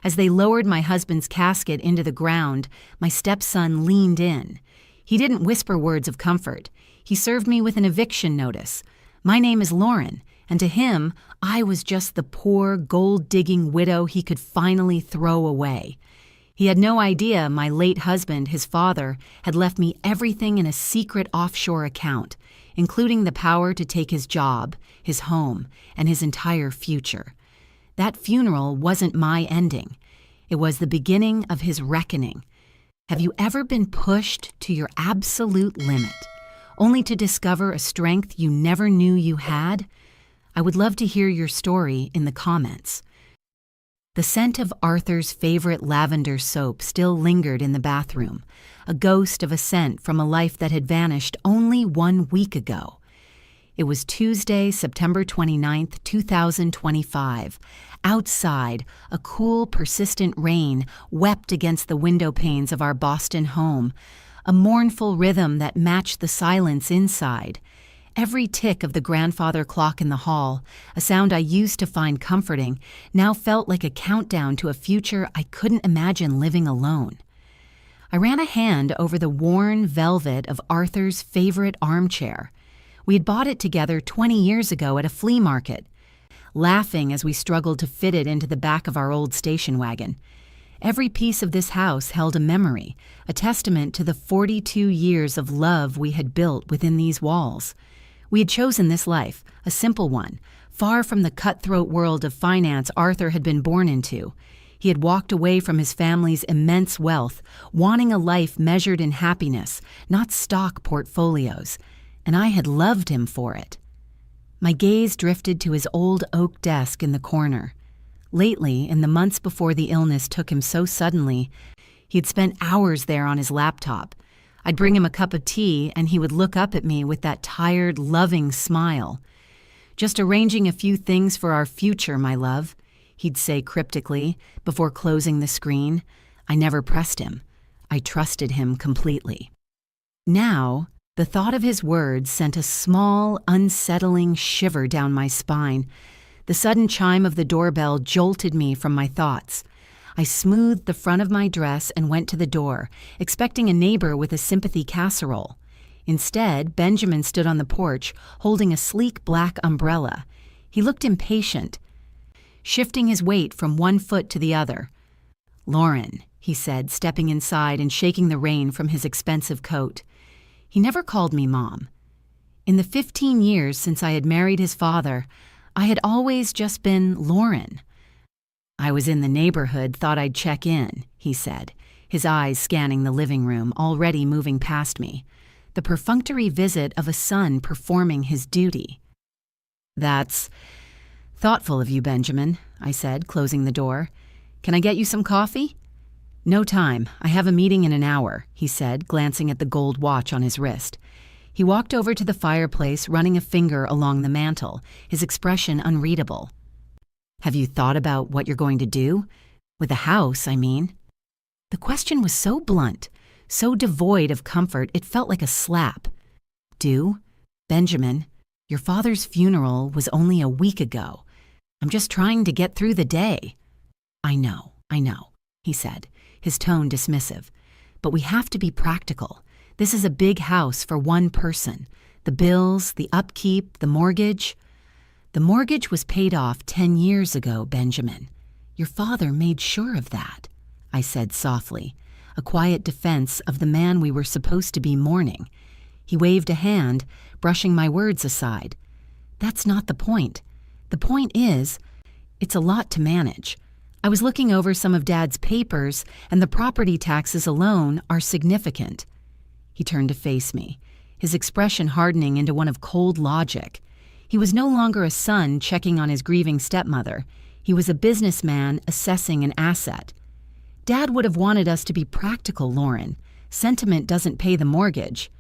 As they lowered my husband's casket into the ground, my stepson leaned in. He didn't whisper words of comfort. He served me with an eviction notice. My name is Lauren, and to him, I was just the poor, gold-digging widow he could finally throw away. He had no idea my late husband, his father, had left me everything in a secret offshore account, including the power to take his job, his home, and his entire future. That funeral wasn't my ending. It was the beginning of his reckoning. Have you ever been pushed to your absolute limit, only to discover a strength you never knew you had? I would love to hear your story in the comments. The scent of Arthur's favorite lavender soap still lingered in the bathroom, a ghost of a scent from a life that had vanished only 1 week ago. It was Tuesday, September 29th, 2025. Outside, a cool, persistent rain wept against the window panes of our Boston home, a mournful rhythm that matched the silence inside. Every tick of the grandfather clock in the hall, a sound I used to find comforting, now felt like a countdown to a future I couldn't imagine living alone. I ran a hand over the worn velvet of Arthur's favorite armchair. We had bought it together 20 years ago at a flea market, laughing as we struggled to fit it into the back of our old station wagon. Every piece of this house held a memory, a testament to the 42 years of love we had built within these walls. We had chosen this life, a simple one, far from the cutthroat world of finance Arthur had been born into. He had walked away from his family's immense wealth, wanting a life measured in happiness, not stock portfolios, and I had loved him for it. My gaze drifted to his old oak desk in the corner. Lately, in the months before the illness took him so suddenly, he had spent hours there on his laptop. I'd bring him a cup of tea, and he would look up at me with that tired, loving smile. "Just arranging a few things for our future, my love," he'd say cryptically before closing the screen. I never pressed him. I trusted him completely. Now, the thought of his words sent a small, unsettling shiver down my spine. The sudden chime of the doorbell jolted me from my thoughts. I smoothed the front of my dress and went to the door, expecting a neighbor with a sympathy casserole. Instead, Benjamin stood on the porch, holding a sleek black umbrella. He looked impatient, shifting his weight from one foot to the other. "Lauren," he said, stepping inside and shaking the rain from his expensive coat. He never called me Mom. In the 15 years since I had married his father, I had always just been Lauren. "I was in the neighborhood, thought I'd check in," he said, his eyes scanning the living room, already moving past me. The perfunctory visit of a son performing his duty. "That's thoughtful of you, Benjamin," I said, closing the door. "Can I get you some coffee?" "No time. I have a meeting in an hour," he said, glancing at the gold watch on his wrist. He walked over to the fireplace, running a finger along the mantel, his expression unreadable. "Have you thought about what you're going to do? With the house, I mean." The question was so blunt, so devoid of comfort, it felt like a slap. "Do? Benjamin, your father's funeral was only a week ago. I'm just trying to get through the day." I know, he said, his tone dismissive. "But we have to be practical. This is a big house for one person. The bills, the upkeep, the mortgage." "The mortgage was paid off 10 years ago, Benjamin. Your father made sure of that," I said softly, a quiet defense of the man we were supposed to be mourning. He waved a hand, brushing my words aside. "That's not the point. The point is, it's a lot to manage. I was looking over some of Dad's papers, and the property taxes alone are significant." He turned to face me, his expression hardening into one of cold logic. He was no longer a son checking on his grieving stepmother. He was a businessman assessing an asset. "Dad would have wanted us to be practical, Lauren. Sentiment doesn't pay the mortgage."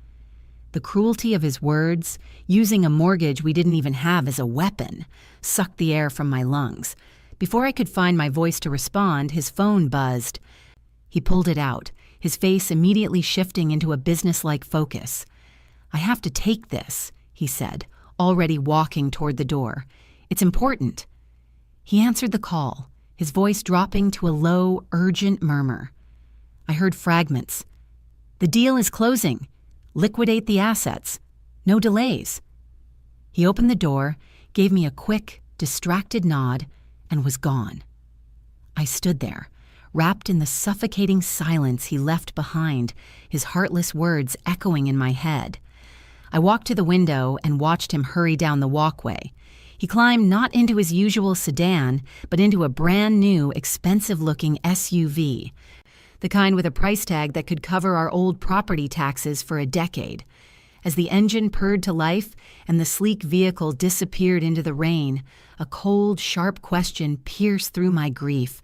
The cruelty of his words, using a mortgage we didn't even have as a weapon, sucked the air from my lungs. Before I could find my voice to respond, his phone buzzed. He pulled it out, his face immediately shifting into a businesslike focus. "I have to take this," he said, already walking toward the door. "It's important." He answered the call, his voice dropping to a low, urgent murmur. I heard fragments. "The deal is closing. Liquidate the assets. No delays." He opened the door, gave me a quick, distracted nod, and was gone. I stood there, wrapped in the suffocating silence he left behind, his heartless words echoing in my head. I walked to the window and watched him hurry down the walkway. He climbed not into his usual sedan, but into a brand-new, expensive-looking SUV, the kind with a price tag that could cover our old property taxes for a decade. As the engine purred to life and the sleek vehicle disappeared into the rain, a cold, sharp question pierced through my grief.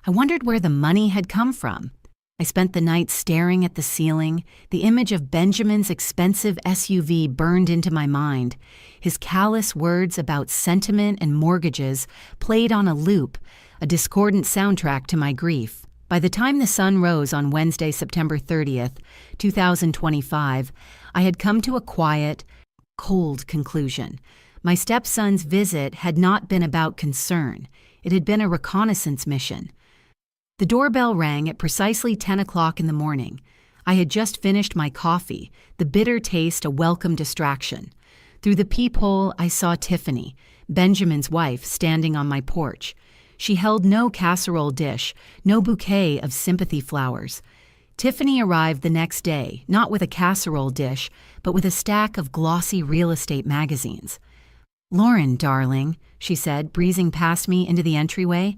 I wondered where the money had come from. I spent the night staring at the ceiling. The image of Benjamin's expensive SUV burned into my mind. His callous words about sentiment and mortgages played on a loop, a discordant soundtrack to my grief. By the time the sun rose on Wednesday, September 30th, 2025, I had come to a quiet, cold conclusion. My stepson's visit had not been about concern. It had been a reconnaissance mission. The doorbell rang at precisely 10 o'clock in the morning. I had just finished my coffee, the bitter taste a welcome distraction. Through the peephole, I saw Tiffany, Benjamin's wife, standing on my porch. She held no casserole dish, no bouquet of sympathy flowers. Tiffany arrived the next day, not with a casserole dish, but with a stack of glossy real estate magazines. "Lauren, darling," she said, breezing past me into the entryway.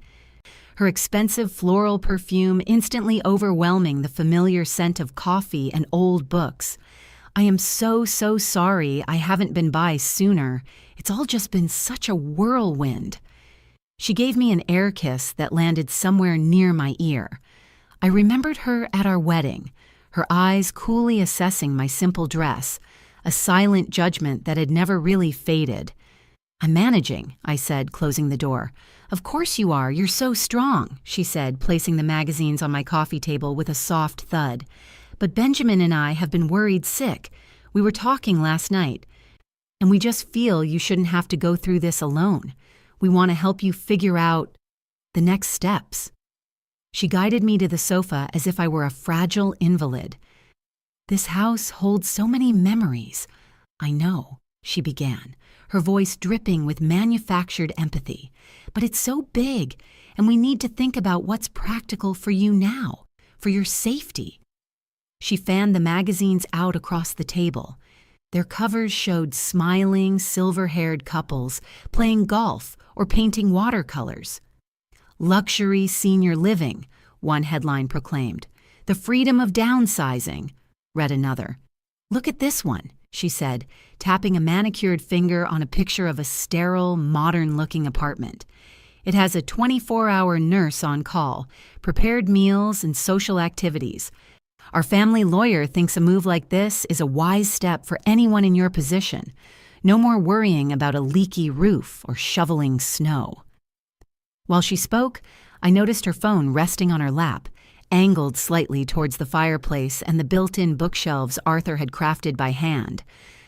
Her expensive floral perfume instantly overwhelming the familiar scent of coffee and old books. "I am so sorry I haven't been by sooner. It's all just been such a whirlwind." She gave me an air kiss that landed somewhere near my ear. I remembered her at our wedding, her eyes coolly assessing my simple dress, a silent judgment that had never really faded. "I'm managing," I said, closing the door. "Of course you are, you're so strong," she said, placing the magazines on my coffee table with a soft thud. "But Benjamin and I have been worried sick. We were talking last night. And we just feel you shouldn't have to go through this alone. We want to help you figure out the next steps." She guided me to the sofa as if I were a fragile invalid. "This house holds so many memories." "I know," she began, her voice dripping with manufactured empathy. "But it's so big, and we need to think about what's practical for you now, for your safety." She fanned the magazines out across the table. Their covers showed smiling, silver-haired couples playing golf or painting watercolors. "Luxury senior living," one headline proclaimed. "The freedom of downsizing," read another. "Look at this one," she said, tapping a manicured finger on a picture of a sterile, modern-looking apartment. "It has a 24-hour nurse on call, prepared meals and social activities. Our family lawyer thinks a move like this is a wise step for anyone in your position. No more worrying about a leaky roof or shoveling snow." While she spoke, I noticed her phone resting on her lap, angled slightly towards the fireplace and the built-in bookshelves Arthur had crafted by hand.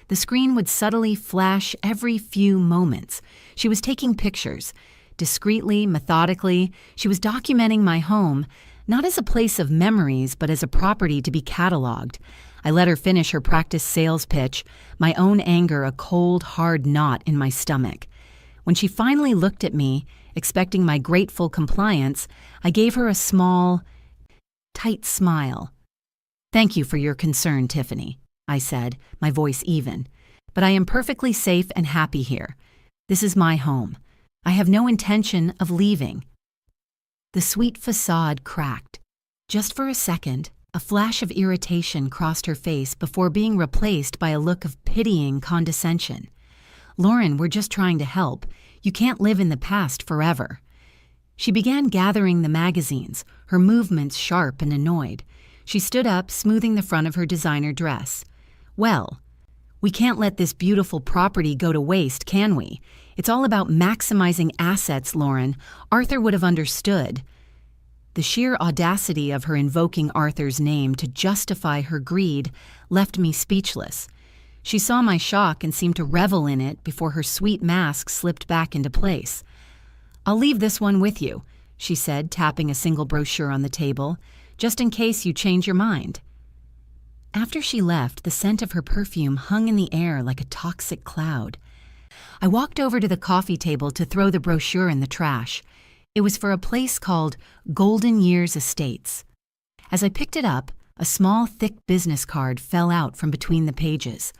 The screen would subtly flash every few moments. She was taking pictures. Discreetly, methodically, she was documenting my home, not as a place of memories, but as a property to be cataloged. I let her finish her practice sales pitch, my own anger a cold, hard knot in my stomach. When she finally looked at me, expecting my grateful compliance, I gave her a small, tight smile. "Thank you for your concern, Tiffany," I said, my voice even. "But I am perfectly safe and happy here. This is my home. I have no intention of leaving." The sweet facade cracked. Just for a second, a flash of irritation crossed her face before being replaced by a look of pitying condescension. "Lauren, we're just trying to help. You can't live in the past forever." She began gathering the magazines, her movements sharp and annoyed. She stood up, smoothing the front of her designer dress. "Well, we can't let this beautiful property go to waste, can we? It's all about maximizing assets, Lauren. Arthur would have understood." The sheer audacity of her invoking Arthur's name to justify her greed left me speechless. She saw my shock and seemed to revel in it before her sweet mask slipped back into place. "I'll leave this one with you," she said, tapping a single brochure on the table, "just in case you change your mind." After she left, the scent of her perfume hung in the air like a toxic cloud. I walked over to the coffee table to throw the brochure in the trash. It was for a place called Golden Years Estates. As I picked it up, a small, thick business card fell out from between the pages.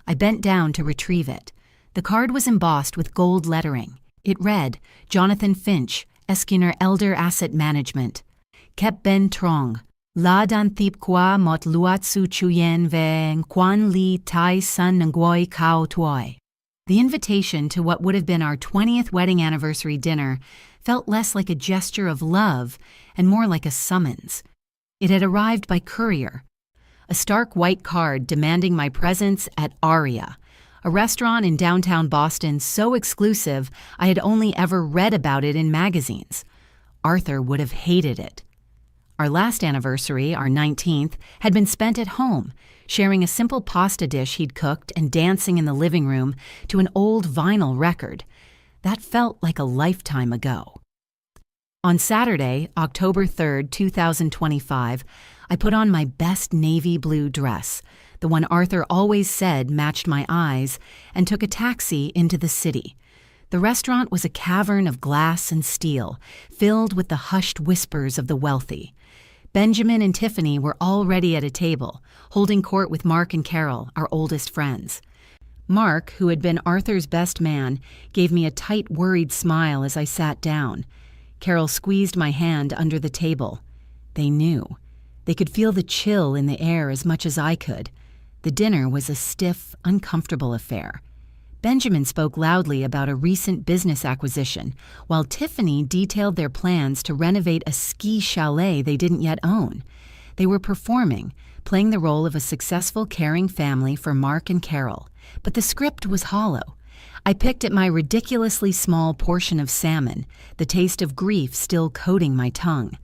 I bent down to retrieve it. The card was embossed with gold lettering. It read, "Jonathan Finch, Eskiner Elder Asset Management. Kep Ben Trong. La dan thip kwa mot luatsu chuyen veng kwan li tai sun ngoi kao tuoi." The invitation to what would have been our 20th wedding anniversary dinner felt less like a gesture of love and more like a summons. It had arrived by courier. A stark white card demanding my presence at Aria, a restaurant in downtown Boston so exclusive I had only ever read about it in magazines. Arthur would have hated it. Our last anniversary, our 19th, had been spent at home, sharing a simple pasta dish he'd cooked and dancing in the living room to an old vinyl record. That felt like a lifetime ago. On Saturday, October 3rd, 2025, I put on my best navy blue dress, the one Arthur always said matched my eyes, and took a taxi into the city. The restaurant was a cavern of glass and steel, filled with the hushed whispers of the wealthy. Benjamin and Tiffany were already at a table, holding court with Mark and Carol, our oldest friends. Mark, who had been Arthur's best man, gave me a tight, worried smile as I sat down. Carol squeezed my hand under the table. They knew. They could feel the chill in the air as much as I could. The dinner was a stiff, uncomfortable affair. Benjamin spoke loudly about a recent business acquisition, while Tiffany detailed their plans to renovate a ski chalet they didn't yet own. They were performing, playing the role of a successful, caring family for Mark and Carol, but the script was hollow. I picked at my ridiculously small portion of salmon, the taste of grief still coating my tongue.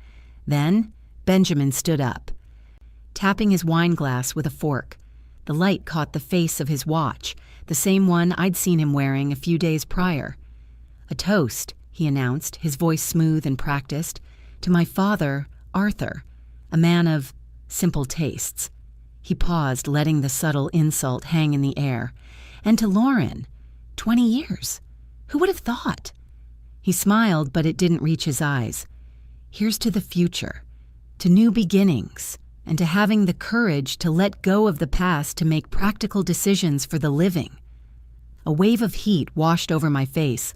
Then Benjamin stood up, tapping his wine glass with a fork. The light caught the face of his watch, the same one I'd seen him wearing a few days prior. "A toast," he announced, his voice smooth and practiced, "to my father, Arthur, a man of simple tastes." He paused, letting the subtle insult hang in the air. "And to Lauren, 20 years. Who would have thought?" He smiled, but it didn't reach his eyes. "Here's to the future, to new beginnings, and to having the courage to let go of the past to make practical decisions for the living." A wave of heat washed over my face.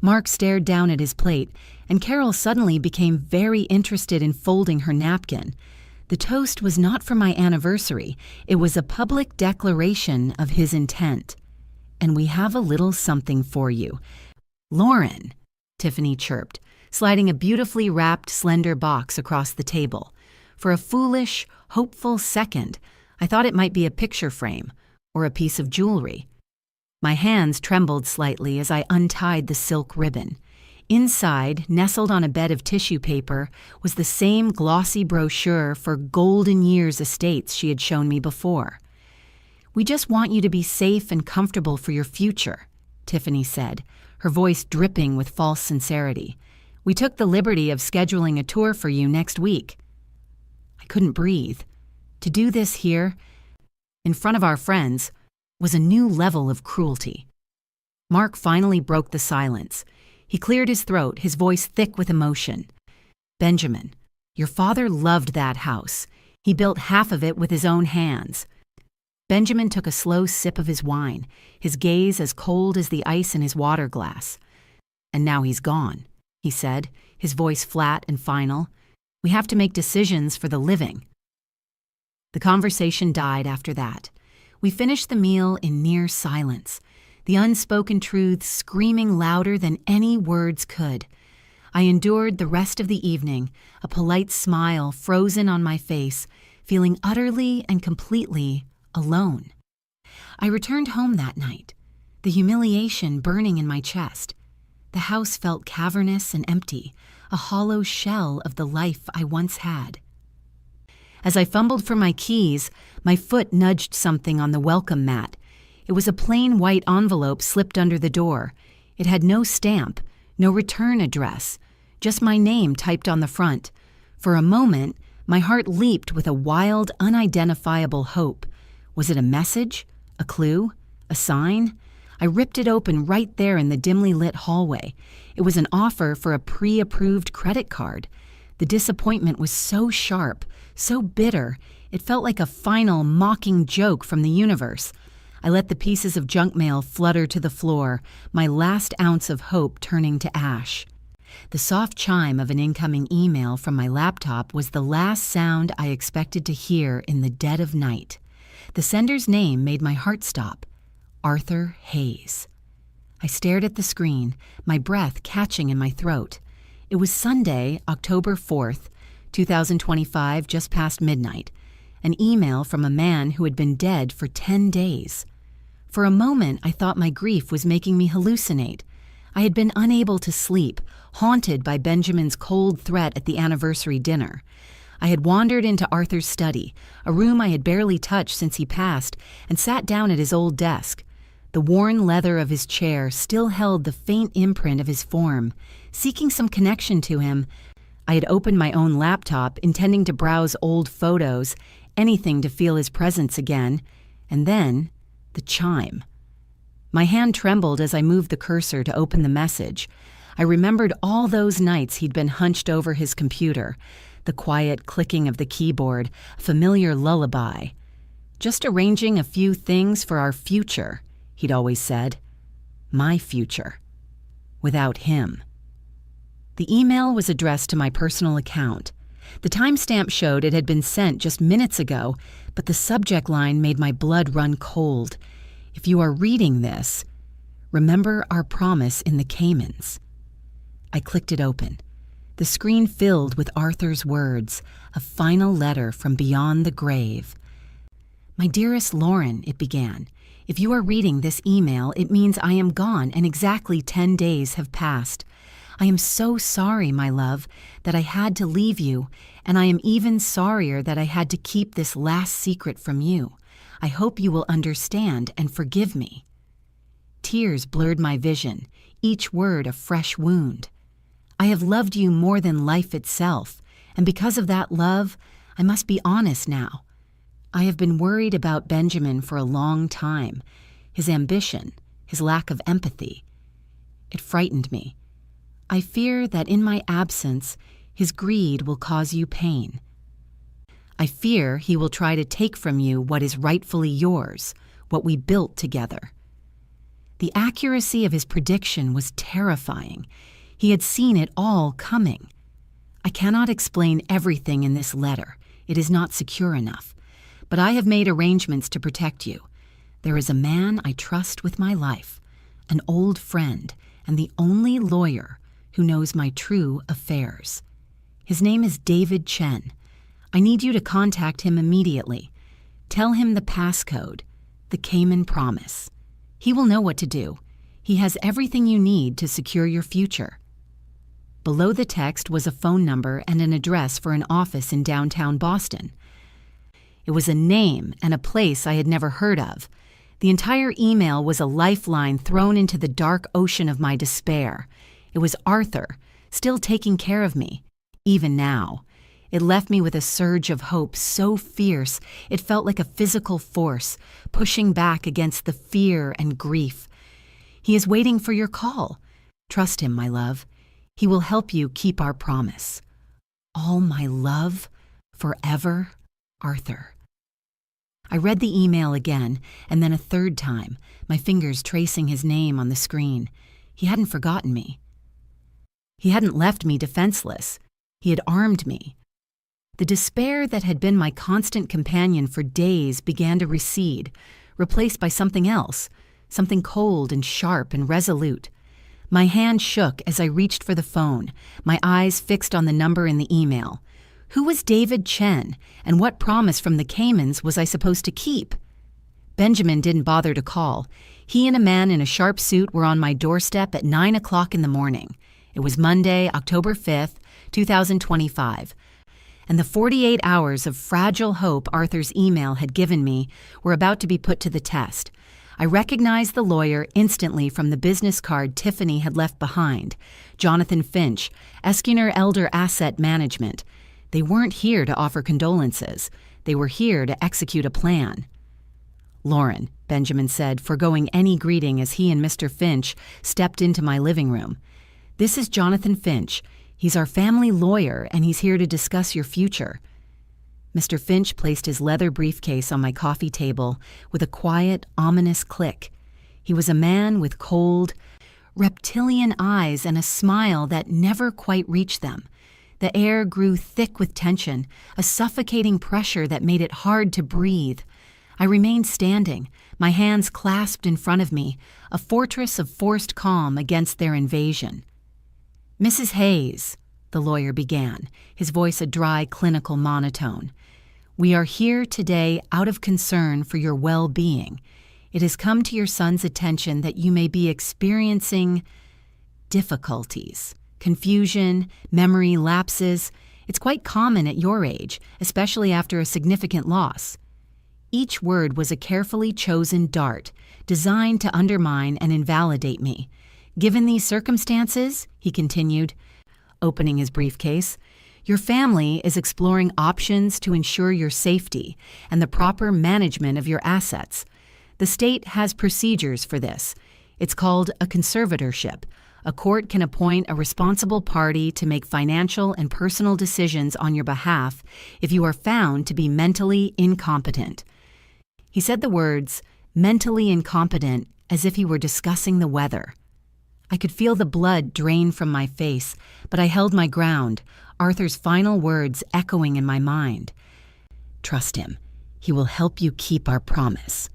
Mark stared down at his plate, and Carol suddenly became very interested in folding her napkin. The toast was not for my anniversary. It was a public declaration of his intent. "And we have a little something for you." "Lauren," Tiffany chirped, sliding a beautifully wrapped slender box across the table. For a foolish, hopeful second, I thought it might be a picture frame or a piece of jewelry. My hands trembled slightly as I untied the silk ribbon. Inside, nestled on a bed of tissue paper, was the same glossy brochure for Golden Years Estates she had shown me before. "We just want you to be safe and comfortable for your future," Tiffany said, her voice dripping with false sincerity. "We took the liberty of scheduling a tour for you next week." I couldn't breathe. To do this here, in front of our friends, was a new level of cruelty. Mark finally broke the silence. He cleared his throat, his voice thick with emotion. "Benjamin, your father loved that house. He built half of it with his own hands." Benjamin took a slow sip of his wine, his gaze as cold as the ice in his water glass. "And now he's gone," he said, his voice flat and final. "We have to make decisions for the living." The conversation died after that. We finished the meal in near silence, the unspoken truths screaming louder than any words could. I endured the rest of the evening, a polite smile frozen on my face, feeling utterly and completely alone. I returned home that night, the humiliation burning in my chest. The house felt cavernous and empty, a hollow shell of the life I once had. As I fumbled for my keys, my foot nudged something on the welcome mat. It was a plain white envelope slipped under the door. It had no stamp, no return address, just my name typed on the front. For a moment, my heart leaped with a wild, unidentifiable hope. Was it a message? A clue? A sign? I ripped it open right there in the dimly lit hallway. It was an offer for a pre-approved credit card. The disappointment was so sharp, so bitter, it felt like a final, mocking joke from the universe. I let the pieces of junk mail flutter to the floor, my last ounce of hope turning to ash. The soft chime of an incoming email from my laptop was the last sound I expected to hear in the dead of night. The sender's name made my heart stop. Arthur Hayes. I stared at the screen, my breath catching in my throat. It was Sunday, October 4th, 2025, just past midnight. An email from a man who had been dead for 10 days. For a moment, I thought my grief was making me hallucinate. I had been unable to sleep, haunted by Benjamin's cold threat at the anniversary dinner. I had wandered into Arthur's study, a room I had barely touched since he passed, and sat down at his old desk. The worn leather of his chair still held the faint imprint of his form. Seeking some connection to him, I had opened my own laptop, intending to browse old photos, anything to feel his presence again, and then the chime. My hand trembled as I moved the cursor to open the message. I remembered all those nights he'd been hunched over his computer, the quiet clicking of the keyboard, a familiar lullaby. Just arranging a few things for our future, he'd always said. My future. Without him. The email was addressed to my personal account. The timestamp showed it had been sent just minutes ago, but the subject line made my blood run cold. If you are reading this, remember our promise in the Caymans. I clicked it open. The screen filled with Arthur's words, a final letter from beyond the grave. My dearest Lauren, it began. If you are reading this email, it means I am gone and exactly 10 days have passed. I am so sorry, my love, that I had to leave you, and I am even sorrier that I had to keep this last secret from you. I hope you will understand and forgive me. Tears blurred my vision, each word a fresh wound. I have loved you more than life itself, and because of that love, I must be honest now. I have been worried about Benjamin for a long time, his ambition, his lack of empathy. It frightened me. I fear that in my absence, his greed will cause you pain. I fear he will try to take from you what is rightfully yours, what we built together. The accuracy of his prediction was terrifying. He had seen it all coming. I cannot explain everything in this letter. It is not secure enough. But I have made arrangements to protect you. There is a man I trust with my life, an old friend, and the only lawyer who knows my true affairs. His name is David Chen. I need you to contact him immediately. Tell him the passcode, the Cayman promise. He will know what to do. He has everything you need to secure your future. Below the text was a phone number and an address for an office in downtown Boston. It was a name and a place I had never heard of. The entire email was a lifeline thrown into the dark ocean of my despair. It was Arthur, still taking care of me, even now. It left me with a surge of hope so fierce it felt like a physical force, pushing back against the fear and grief. He is waiting for your call. Trust him, my love. He will help you keep our promise. All my love, forever, Arthur. I read the email again, and then a third time, my fingers tracing his name on the screen. He hadn't forgotten me. He hadn't left me defenseless. He had armed me. The despair that had been my constant companion for days began to recede, replaced by something else, something cold and sharp and resolute. My hand shook as I reached for the phone, my eyes fixed on the number in the email. Who was David Chen, and what promise from the Caymans was I supposed to keep? Benjamin didn't bother to call. He and a man in a sharp suit were on my doorstep at 9 o'clock in the morning. It was Monday, October 5th, 2025, and the 48 hours of fragile hope Arthur's email had given me were about to be put to the test. I recognized the lawyer instantly from the business card Tiffany had left behind. Jonathan Finch, Esquiner Elder Asset Management. They weren't here to offer condolences. They were here to execute a plan. "Lauren," Benjamin said, forgoing any greeting as he and Mr. Finch stepped into my living room. "This is Jonathan Finch. He's our family lawyer, and he's here to discuss your future." Mr. Finch placed his leather briefcase on my coffee table with a quiet, ominous click. He was a man with cold, reptilian eyes and a smile that never quite reached them. The air grew thick with tension, a suffocating pressure that made it hard to breathe. I remained standing, my hands clasped in front of me, a fortress of forced calm against their invasion. "Mrs. Hayes," the lawyer began, his voice a dry, clinical monotone, "we are here today out of concern for your well-being. It has come to your son's attention that you may be experiencing difficulties, confusion, memory lapses. It's quite common at your age, especially after a significant loss." Each word was a carefully chosen dart, designed to undermine and invalidate me. "Given these circumstances," he continued, opening his briefcase, "your family is exploring options to ensure your safety and the proper management of your assets. The state has procedures for this. It's called a conservatorship. A court can appoint a responsible party to make financial and personal decisions on your behalf if you are found to be mentally incompetent." He said the words, "mentally incompetent," as if he were discussing the weather. I could feel the blood drain from my face, but I held my ground, Arthur's final words echoing in my mind. "Trust him. He will help you keep our promise."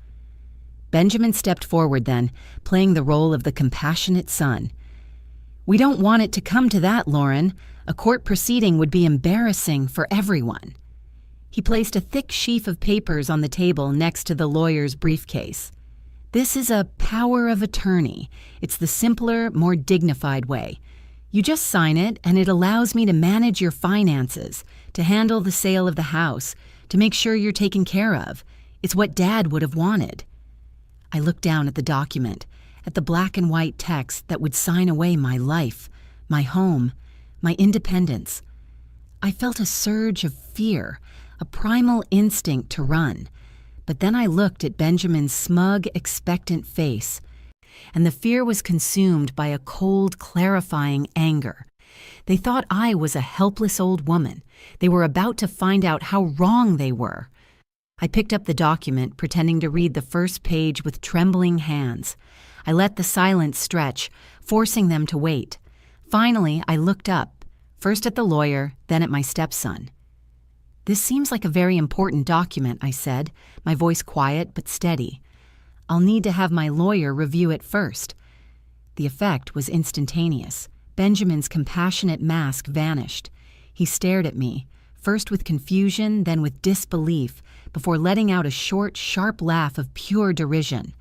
Benjamin stepped forward then, playing the role of the compassionate son. "We don't want it to come to that, Lauren. A court proceeding would be embarrassing for everyone." He placed a thick sheaf of papers on the table next to the lawyer's briefcase. "This is a power of attorney. It's the simpler, more dignified way. You just sign it, and it allows me to manage your finances, to handle the sale of the house, to make sure you're taken care of. It's what Dad would have wanted." I looked down at the document, at the black and white text that would sign away my life, my home, my independence. I felt a surge of fear, a primal instinct to run. But then I looked at Benjamin's smug, expectant face, and the fear was consumed by a cold, clarifying anger. They thought I was a helpless old woman. They were about to find out how wrong they were. I picked up the document, pretending to read the first page with trembling hands. I let the silence stretch, forcing them to wait. Finally, I looked up, first at the lawyer, then at my stepson. "This seems like a very important document," I said, my voice quiet but steady. "I'll need to have my lawyer review it first." The effect was instantaneous. Benjamin's compassionate mask vanished. He stared at me, first with confusion, then with disbelief, before letting out a short, sharp laugh of pure derision.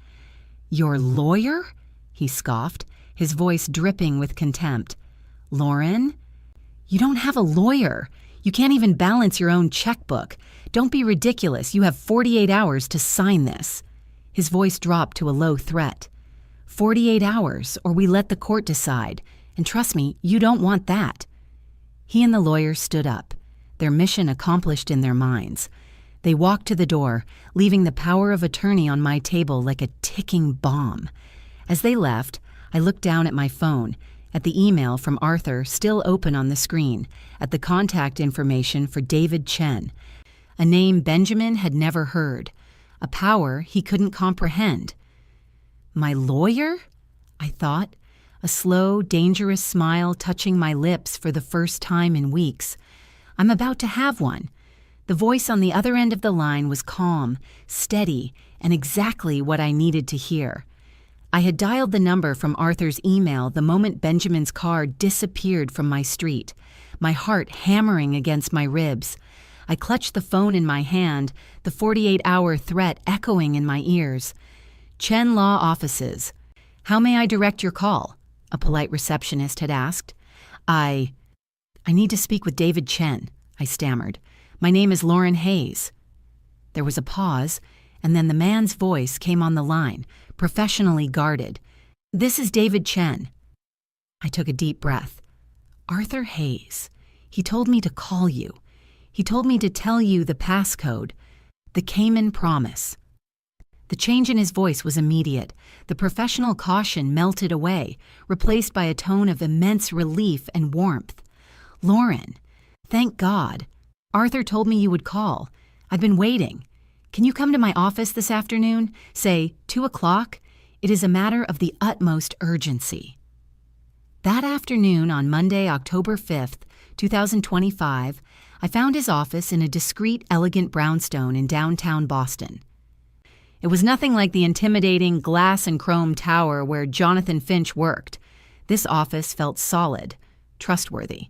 "Your lawyer?" he scoffed, his voice dripping with contempt. "Lauren? You don't have a lawyer. You can't even balance your own checkbook. Don't be ridiculous. You have 48 hours to sign this." His voice dropped to a low threat. 48 hours, or we let the court decide. And trust me, you don't want that." He and the lawyer stood up, their mission accomplished in their minds. They walked to the door, leaving the power of attorney on my table like a ticking bomb. As they left, I looked down at my phone, at the email from Arthur still open on the screen, at the contact information for David Chen, a name Benjamin had never heard, a power he couldn't comprehend. "My lawyer?" I thought, a slow, dangerous smile touching my lips for the first time in weeks. I'm about to have one. The voice on the other end of the line was calm, steady, and exactly what I needed to hear. I had dialed the number from Arthur's email the moment Benjamin's car disappeared from my street, my heart hammering against my ribs. I clutched the phone in my hand, the 48-hour threat echoing in my ears. "Chen Law Offices. How may I direct your call?" a polite receptionist had asked. I need to speak with David Chen," I stammered. "My name is Lauren Hayes." There was a pause, and then the man's voice came on the line, professionally guarded. "This is David Chen." I took a deep breath. "Arthur Hayes. He told me to call you. He told me to tell you the passcode, the Cayman Promise." The change in his voice was immediate. The professional caution melted away, replaced by a tone of immense relief and warmth. "Lauren, thank God. Arthur told me you would call. I've been waiting. Can you come to my office this afternoon? Say 2 o'clock? It is a matter of the utmost urgency." That afternoon on Monday, October 5th, 2025, I found his office in a discreet, elegant brownstone in downtown Boston. It was nothing like the intimidating glass and chrome tower where Jonathan Finch worked. This office felt solid, trustworthy.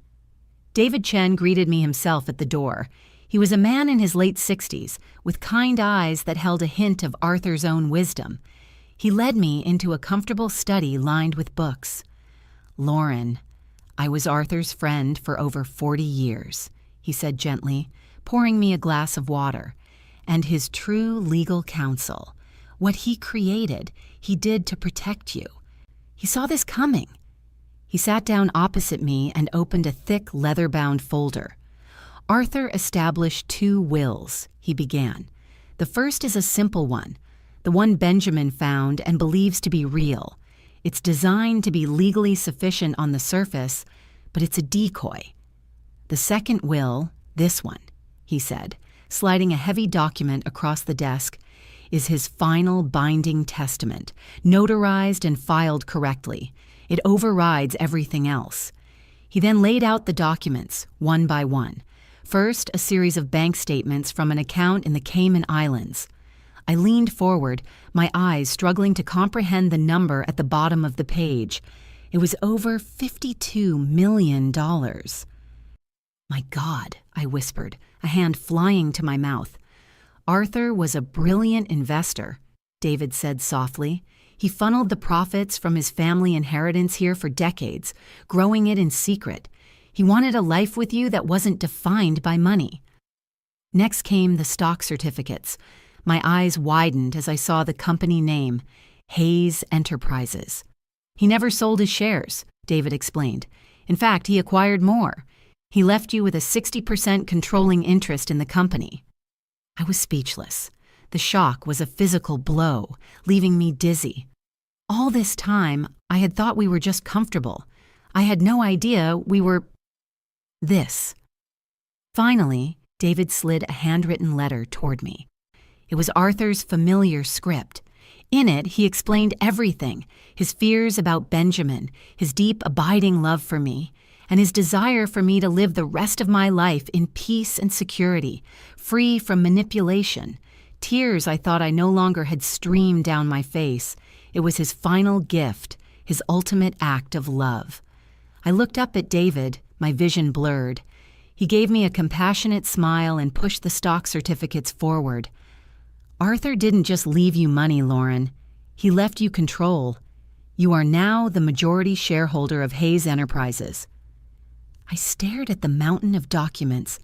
David Chen greeted me himself at the door. He was a man in his late 60s, with kind eyes that held a hint of Arthur's own wisdom. He led me into a comfortable study lined with books. "Lauren, I was Arthur's friend for over 40 years, he said gently, pouring me a glass of water. "And his true legal counsel. What he created, he did to protect you. He saw this coming." He sat down opposite me and opened a thick leather-bound folder. "Arthur established 2 wills," he began. "The first is a simple one, the one Benjamin found and believes to be real. It's designed to be legally sufficient on the surface, but it's a decoy. The second will, this one," he said, sliding a heavy document across the desk, "is his final binding testament, notarized and filed correctly. It overrides everything else." He then laid out the documents, one by one. First, a series of bank statements from an account in the Cayman Islands. I leaned forward, my eyes struggling to comprehend the number at the bottom of the page. It was over $52 million. "My God," I whispered, a hand flying to my mouth. "Arthur was a brilliant investor," David said softly. "He funneled the profits from his family inheritance here for decades, growing it in secret. He wanted a life with you that wasn't defined by money." Next came the stock certificates. My eyes widened as I saw the company name, Hayes Enterprises. "He never sold his shares," David explained. "In fact, he acquired more. He left you with a 60% controlling interest in the company." I was speechless. The shock was a physical blow, leaving me dizzy. All this time, I had thought we were just comfortable. I had no idea we were this. Finally, David slid a handwritten letter toward me. It was Arthur's familiar script. In it, he explained everything, his fears about Benjamin, his deep, abiding love for me, and his desire for me to live the rest of my life in peace and security, free from manipulation. Tears I thought I no longer had streamed down my face. It was his final gift, his ultimate act of love. I looked up at David, my vision blurred. He gave me a compassionate smile and pushed the stock certificates forward. "Arthur didn't just leave you money, Lauren. He left you control. You are now the majority shareholder of Hayes Enterprises." I stared at the mountain of documents,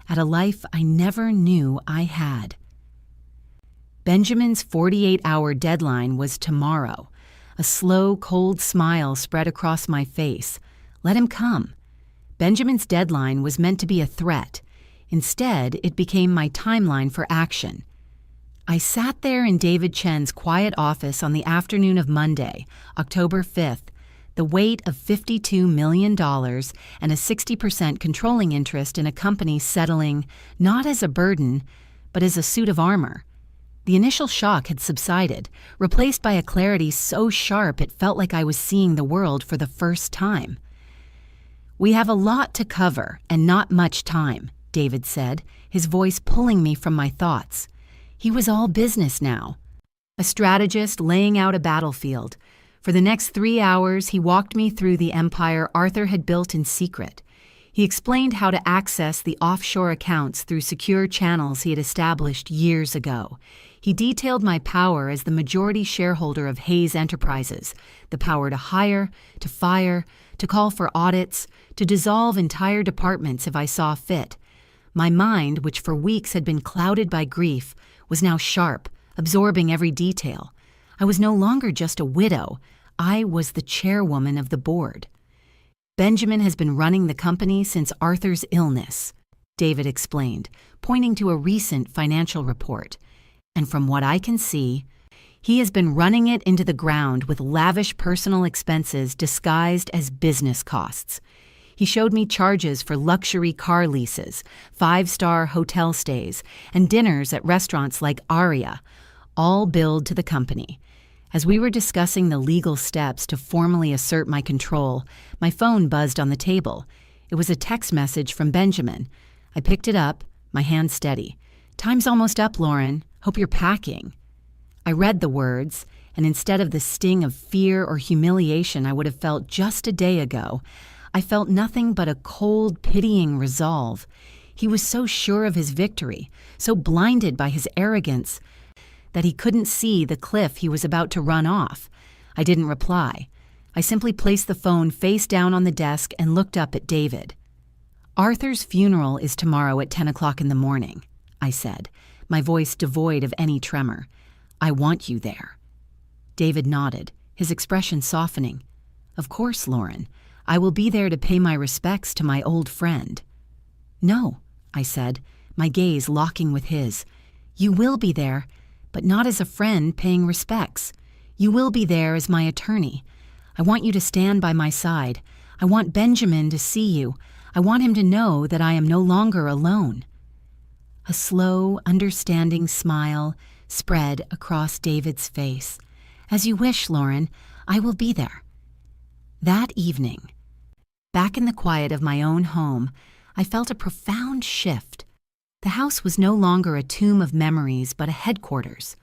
at a life I never knew I had. Benjamin's 48-hour deadline was tomorrow. A slow, cold smile spread across my face. Let him come. Benjamin's deadline was meant to be a threat. Instead, it became my timeline for action. I sat there in David Chen's quiet office on the afternoon of Monday, October 5th, the weight of $52 million and a 60% controlling interest in a company settling not as a burden, but as a suit of armor. The initial shock had subsided, replaced by a clarity so sharp it felt like I was seeing the world for the first time. "We have a lot to cover and not much time," David said, his voice pulling me from my thoughts. He was all business now. A strategist laying out a battlefield. For the next 3 hours, he walked me through the empire Arthur had built in secret. He explained how to access the offshore accounts through secure channels he had established years ago. He detailed my power as the majority shareholder of Hayes Enterprises, the power to hire, to fire, to call for audits, to dissolve entire departments if I saw fit. My mind, which for weeks had been clouded by grief, was now sharp, absorbing every detail. I was no longer just a widow. I was the chairwoman of the board. Benjamin has been running the company since Arthur's illness, David explained, pointing to a recent financial report. And from what I can see, he has been running it into the ground with lavish personal expenses disguised as business costs. He showed me charges for luxury car leases, 5-star hotel stays, and dinners at restaurants like Aria, all billed to the company. As we were discussing the legal steps to formally assert my control, my phone buzzed on the table. It was a text message from Benjamin. I picked it up, my hand steady. "Time's almost up, Lauren. Hope you're packing." I read the words, and instead of the sting of fear or humiliation I would have felt just a day ago, I felt nothing but a cold, pitying resolve. He was so sure of his victory, so blinded by his arrogance, that he couldn't see the cliff he was about to run off. I didn't reply. I simply placed the phone face down on the desk and looked up at David. "Arthur's funeral is tomorrow at 10 o'clock in the morning," I said, my voice devoid of any tremor. "I want you there." David nodded, his expression softening. "Of course, Lauren. I will be there to pay my respects to my old friend." "No," I said, my gaze locking with his. "You will be there, but not as a friend paying respects. You will be there as my attorney. I want you to stand by my side. I want Benjamin to see you. I want him to know that I am no longer alone." A slow, understanding smile spread across David's face. "As you wish, Lauren. I will be there." That evening, back in the quiet of my own home, I felt a profound shift. The house was no longer a tomb of memories, but a headquarters.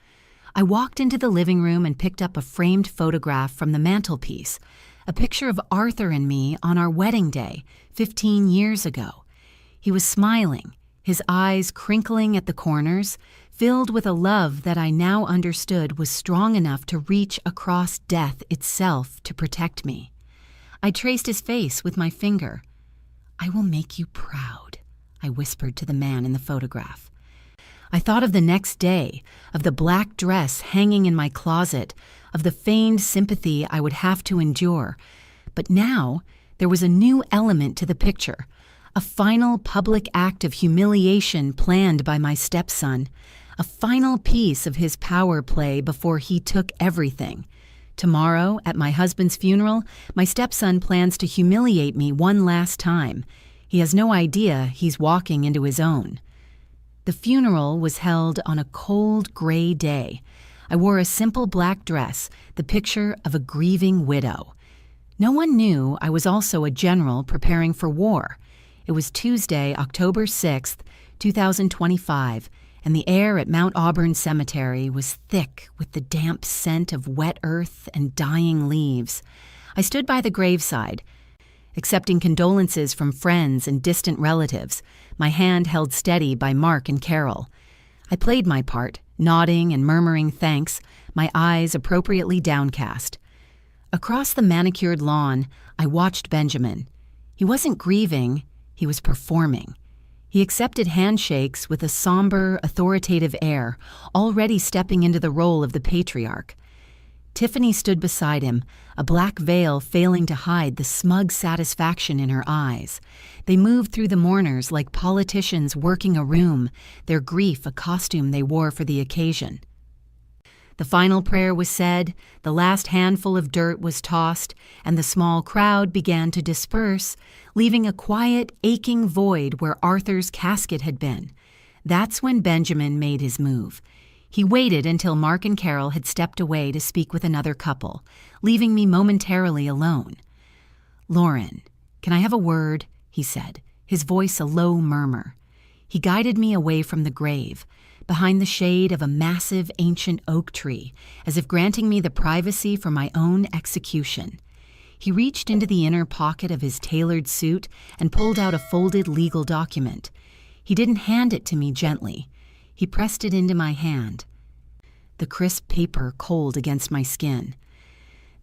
I walked into the living room and picked up a framed photograph from the mantelpiece, a picture of Arthur and me on our wedding day, 15 years ago. He was smiling, his eyes crinkling at the corners, filled with a love that I now understood was strong enough to reach across death itself to protect me. I traced his face with my finger. "I will make you proud," I whispered to the man in the photograph. I thought of the next day, of the black dress hanging in my closet, of the feigned sympathy I would have to endure. But now there was a new element to the picture, a final public act of humiliation planned by my stepson, a final piece of his power play before he took everything. Tomorrow, at my husband's funeral, my stepson plans to humiliate me one last time. He has no idea he's walking into his own. The funeral was held on a cold, gray day. I wore a simple black dress, the picture of a grieving widow. No one knew I was also a general preparing for war. It was Tuesday, October 6th, 2025, and the air at Mount Auburn Cemetery was thick with the damp scent of wet earth and dying leaves. I stood by the graveside, accepting condolences from friends and distant relatives, my hand held steady by Mark and Carol. I played my part, nodding and murmuring thanks, my eyes appropriately downcast. Across the manicured lawn, I watched Benjamin. He wasn't grieving, he was performing. He accepted handshakes with a somber, authoritative air, already stepping into the role of the patriarch. Tiffany stood beside him, a black veil failing to hide the smug satisfaction in her eyes. They moved through the mourners like politicians working a room, their grief a costume they wore for the occasion. The final prayer was said, the last handful of dirt was tossed, and the small crowd began to disperse, leaving a quiet, aching void where Arthur's casket had been. That's when Benjamin made his move. He waited until Mark and Carol had stepped away to speak with another couple, leaving me momentarily alone. "Lauren, can I have a word?" he said, his voice a low murmur. He guided me away from the grave, behind the shade of a massive ancient oak tree, as if granting me the privacy for my own execution. He reached into the inner pocket of his tailored suit and pulled out a folded legal document. He didn't hand it to me gently. He pressed it into my hand, the crisp paper cold against my skin.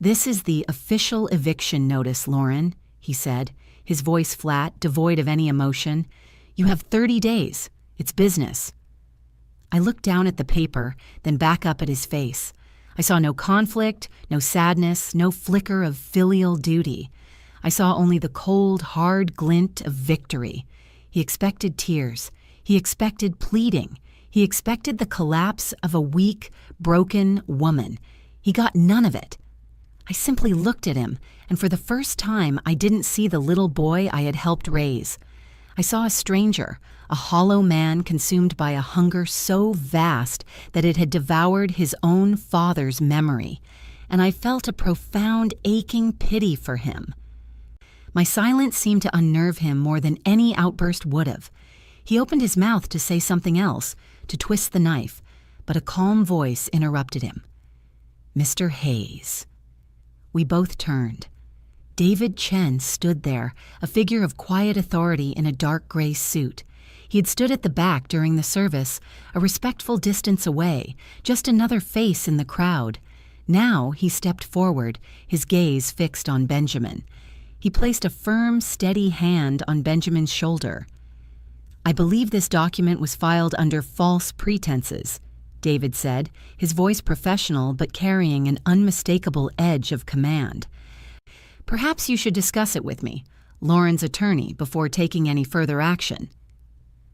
"This is the official eviction notice, Lauren," he said, his voice flat, devoid of any emotion. "You have 30 days. It's business." I looked down at the paper, then back up at his face. I saw no conflict, no sadness, no flicker of filial duty. I saw only the cold, hard glint of victory. He expected tears. He expected pleading. He expected the collapse of a weak, broken woman. He got none of it. I simply looked at him, and for the first time I didn't see the little boy I had helped raise. I saw a stranger, a hollow man consumed by a hunger so vast that it had devoured his own father's memory, and I felt a profound aching pity for him. My silence seemed to unnerve him more than any outburst would have. He opened his mouth to say something else, to twist the knife, but a calm voice interrupted him. "Mr. Hayes." We both turned. David Chen stood there, a figure of quiet authority in a dark gray suit. He had stood at the back during the service, a respectful distance away, just another face in the crowd. Now he stepped forward, his gaze fixed on Benjamin. He placed a firm, steady hand on Benjamin's shoulder. "I believe this document was filed under false pretenses," David said, his voice professional but carrying an unmistakable edge of command. "Perhaps you should discuss it with me, Lauren's attorney, before taking any further action."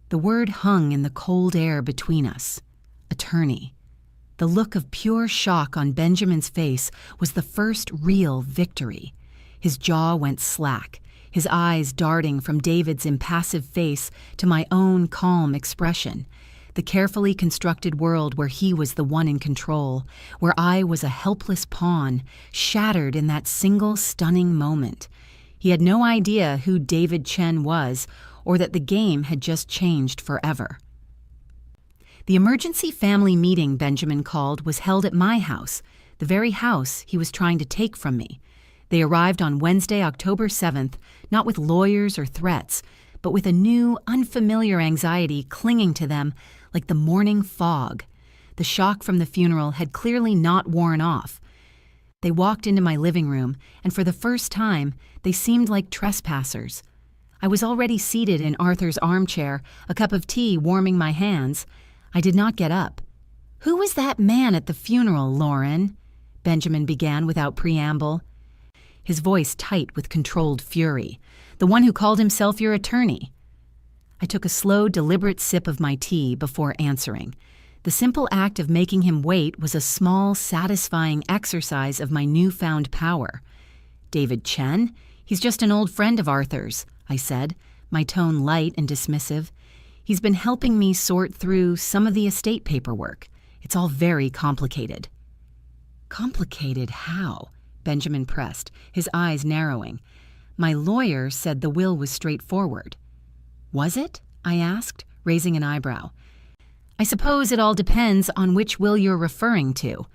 The word hung in the cold air between us. Attorney. The look of pure shock on Benjamin's face was the first real victory. His jaw went slack, his eyes darting from David's impassive face to my own calm expression. The carefully constructed world where he was the one in control, where I was a helpless pawn, shattered in that single stunning moment. He had no idea who David Chen was, or that the game had just changed forever. The emergency family meeting Benjamin called was held at my house, the very house he was trying to take from me. They arrived on Wednesday, October 7th, not with lawyers or threats, but with a new, unfamiliar anxiety clinging to them like the morning fog. The shock from the funeral had clearly not worn off. They walked into my living room, and for the first time, they seemed like trespassers. I was already seated in Arthur's armchair, a cup of tea warming my hands. I did not get up. "Who was that man at the funeral, Lauren?" Benjamin began without preamble, his voice tight with controlled fury. "The one who called himself your attorney." I took a slow, deliberate sip of my tea before answering. The simple act of making him wait was a small, satisfying exercise of my newfound power. "David Chen? He's just an old friend of Arthur's," I said, my tone light and dismissive. "He's been helping me sort through some of the estate paperwork. It's all very complicated." "Complicated how?" Benjamin pressed, his eyes narrowing. "My lawyer said the will was straightforward." "Was it?" I asked, raising an eyebrow. "I suppose it all depends on which will you're referring to."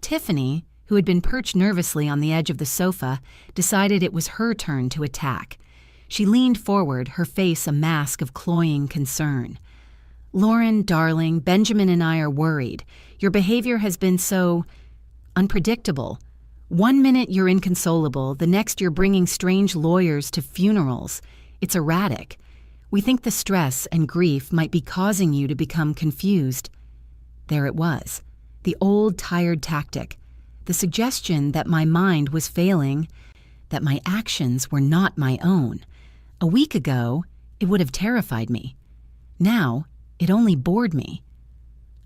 Tiffany, who had been perched nervously on the edge of the sofa, decided it was her turn to attack. She leaned forward, her face a mask of cloying concern. "Lauren, darling, Benjamin and I are worried. Your behavior has been so unpredictable. One minute you're inconsolable, the next you're bringing strange lawyers to funerals. It's erratic. We think the stress and grief might be causing you to become confused." There it was, the old tired tactic, the suggestion that my mind was failing, that my actions were not my own. A week ago, it would have terrified me. Now, it only bored me.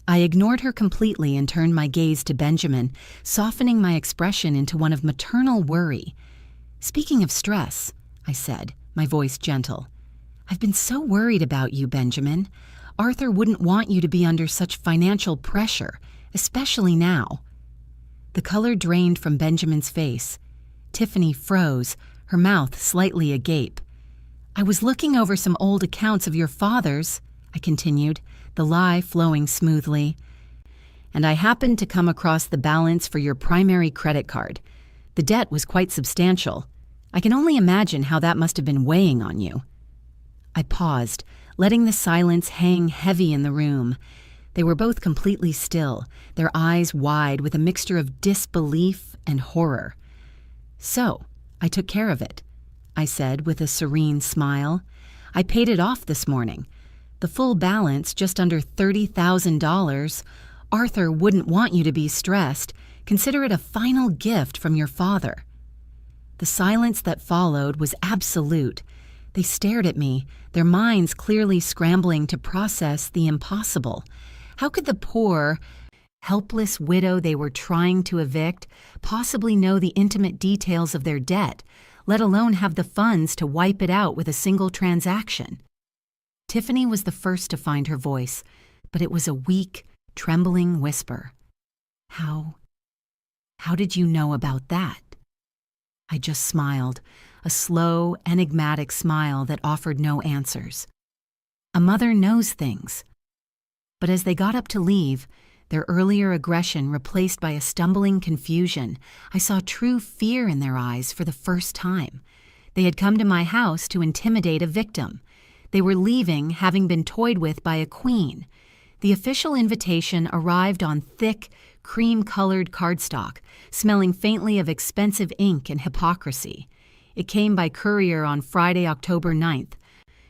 I ignored her completely and turned my gaze to Benjamin, softening my expression into one of maternal worry. "Speaking of stress," I said, my voice gentle, "I've been so worried about you, Benjamin. Arthur wouldn't want you to be under such financial pressure, especially now." The color drained from Benjamin's face. Tiffany froze, her mouth slightly agape. "I was looking over some old accounts of your father's," I continued, the lie flowing smoothly, "and I happened to come across the balance for your primary credit card. The debt was quite substantial. I can only imagine how that must have been weighing on you." I paused, letting the silence hang heavy in the room. They were both completely still, their eyes wide with a mixture of disbelief and horror. "So, I took care of it," I said with a serene smile. "I paid it off this morning. The full balance, just under $30,000. Arthur wouldn't want you to be stressed. Consider it a final gift from your father." The silence that followed was absolute. They stared at me, their minds clearly scrambling to process the impossible. How could the poor, helpless widow they were trying to evict possibly know the intimate details of their debt, let alone have the funds to wipe it out with a single transaction? Tiffany was the first to find her voice, but it was a weak, trembling whisper. How did you know about that?" I just smiled, a slow, enigmatic smile that offered no answers. A mother knows things. But as they got up to leave, their earlier aggression replaced by a stumbling confusion, I saw true fear in their eyes for the first time. They had come to my house to intimidate a victim. They were leaving, having been toyed with by a queen. The official invitation arrived on thick, cream-colored cardstock, smelling faintly of expensive ink and hypocrisy. It came by courier on Friday, October 9th,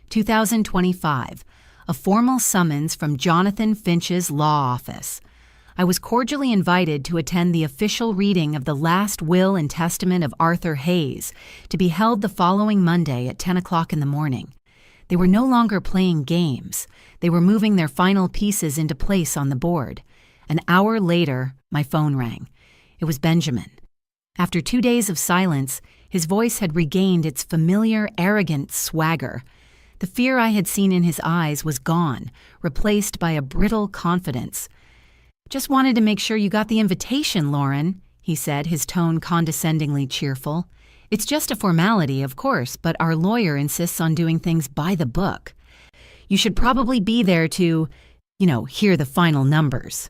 2025, a formal summons from Jonathan Finch's law office. I was cordially invited to attend the official reading of the last will and testament of Arthur Hayes, to be held the following Monday at 10 o'clock in the morning. They were no longer playing games. They were moving their final pieces into place on the board. An hour later, my phone rang. It was Benjamin. After 2 days of silence, his voice had regained its familiar, arrogant swagger. The fear I had seen in his eyes was gone, replaced by a brittle confidence. "Just wanted to make sure you got the invitation, Lauren," he said, his tone condescendingly cheerful. "It's just a formality, of course, but our lawyer insists on doing things by the book. You should probably be there to, hear the final numbers."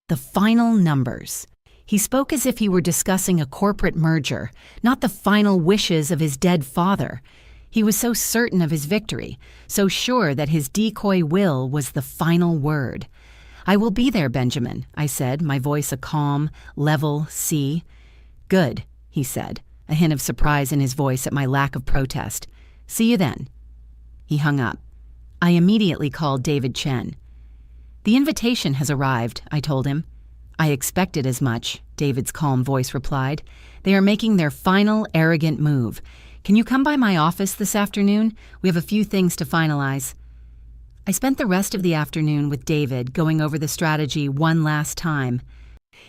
The final numbers. He spoke as if he were discussing a corporate merger, not the final wishes of his dead father. He was so certain of his victory, so sure that his decoy will was the final word. "I will be there, Benjamin," I said, my voice a calm, level C. "Good," he said, a hint of surprise in his voice at my lack of protest. "See you then." He hung up. I immediately called David Chen. "The invitation has arrived," I told him. "I expected as much," David's calm voice replied. "They are making their final arrogant move. Can you come by my office this afternoon? We have a few things to finalize." I spent the rest of the afternoon with David, going over the strategy one last time.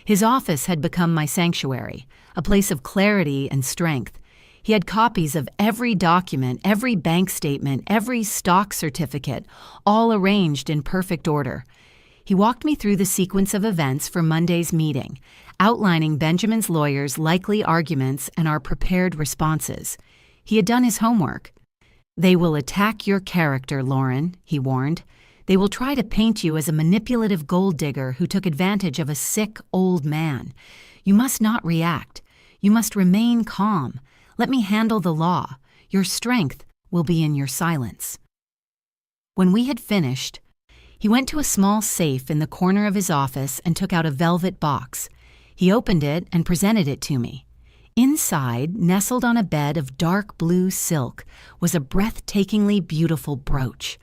His office had become my sanctuary, a place of clarity and strength. He had copies of every document, every bank statement, every stock certificate, all arranged in perfect order. He walked me through the sequence of events for Monday's meeting, outlining Benjamin's lawyer's likely arguments and our prepared responses. He had done his homework. "They will attack your character, Lauren," he warned. "They will try to paint you as a manipulative gold digger who took advantage of a sick old man. You must not react. You must remain calm. Let me handle the law. Your strength will be in your silence." When we had finished, he went to a small safe in the corner of his office and took out a velvet box. He opened it and presented it to me. Inside, nestled on a bed of dark blue silk, was a breathtakingly beautiful brooch.